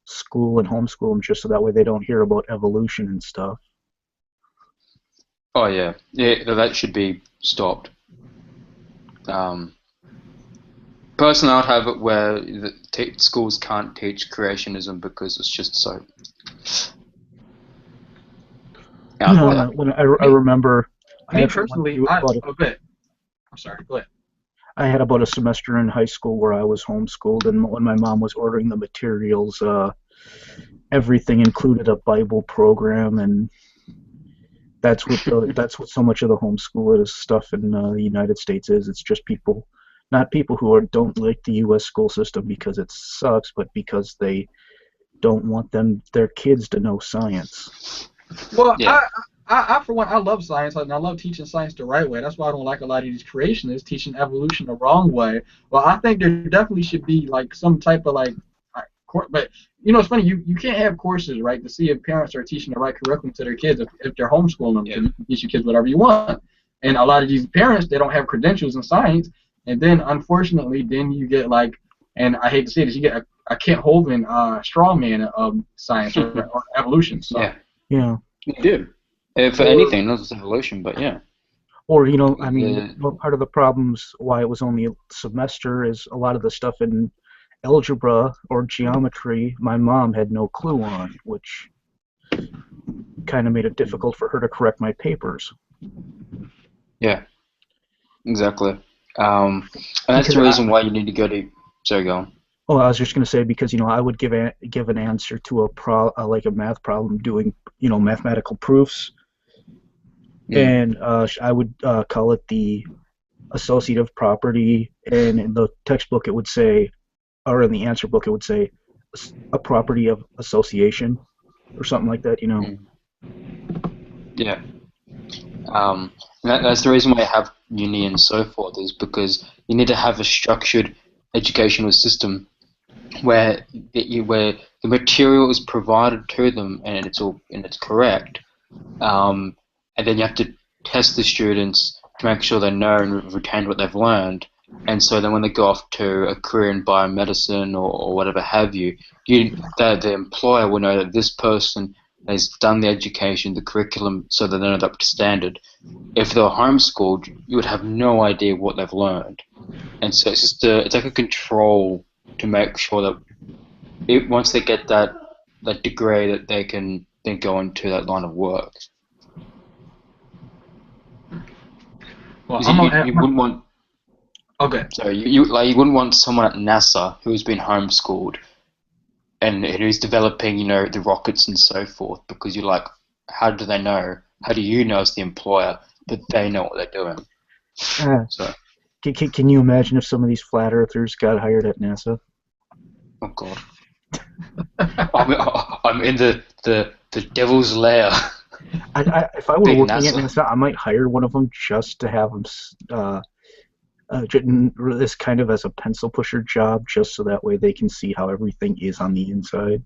school and homeschool them just so that way they don't hear about evolution and stuff. Oh, yeah. Yeah, that should be stopped. Personally, I'd have it where schools can't teach creationism because it's just so... I remember... Me personally, I'm sorry, go ahead. I had about a semester in high school where I was homeschooled, and when my mom was ordering the materials, everything included a Bible program, and that's what so much of the homeschool stuff in the United States is. It's just people, not people who don't like the U.S. school system because it sucks, but because they don't want their kids to know science. Well, yeah. I for one, I love science, and I love teaching science the right way. That's why I don't like a lot of these creationists teaching evolution the wrong way. Well, I think there definitely should be like some type of but it's funny, you can't have courses, right, to see if parents are teaching the right curriculum to their kids if they're homeschooling them. Yeah. You can teach your kids whatever you want, and a lot of these parents, they don't have credentials in science, and then unfortunately, you get and I hate to say this, you get a Kent Hovind strawman of science or evolution. So. Yeah. You do. For anything, not just evolution, but yeah. Or, part of the problems why it was only a semester is a lot of the stuff in algebra or geometry my mom had no clue on, which kind of made it difficult for her to correct my papers. Yeah, exactly. And that's the reason why you need to go to... Sorry, go on. Oh, I was just going to say because I would give an answer to a math problem doing mathematical proofs, and I would call it the associative property, and in the textbook it would say, or in the answer book it would say, a property of association, or something like that, you know. Yeah. That's the reason why I have uni and so forth, is because you need to have a structured educational system where where the material is provided to them and it's correct, and then you have to test the students to make sure they know and retain what they've learned. And so then when they go off to a career in biomedicine or whatever have you, the employer will know that this person has done the education, the curriculum, so that they're not up to standard. If they were homeschooled, you would have no idea what they've learned. And so it's like a control to make sure that once they get that degree, that they can then go into that line of work. Well, You wouldn't want. Okay. Sorry, you wouldn't want someone at NASA who's been homeschooled and who's developing, the rockets and so forth, because you're like, how do they know? How do you know as the employer that they know what they're doing? So. Can you imagine if some of these flat earthers got hired at NASA? Oh God. I'm in the devil's lair. If I were working at NASA, I might hire one of them just to have them this kind of as a pencil pusher job, just so that way they can see how everything is on the inside.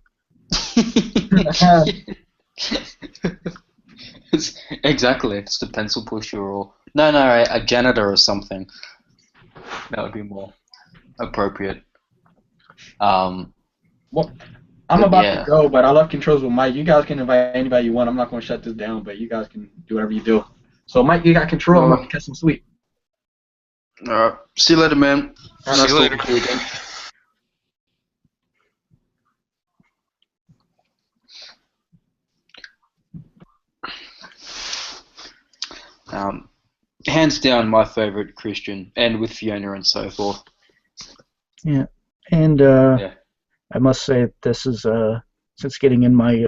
Exactly, it's the pencil pusher, or a janitor or something. That would be more appropriate. Well, I'm about to go, but I love controls with Mike. You guys can invite anybody you want. I'm not going to shut this down, but you guys can do whatever you do. So, Mike, you got control. I'm going to catch some sleep. All right. See you later, man. See you later. Hands down, my favorite Christian, and with Fiona and so forth. Yeah, and I must say this is since getting in my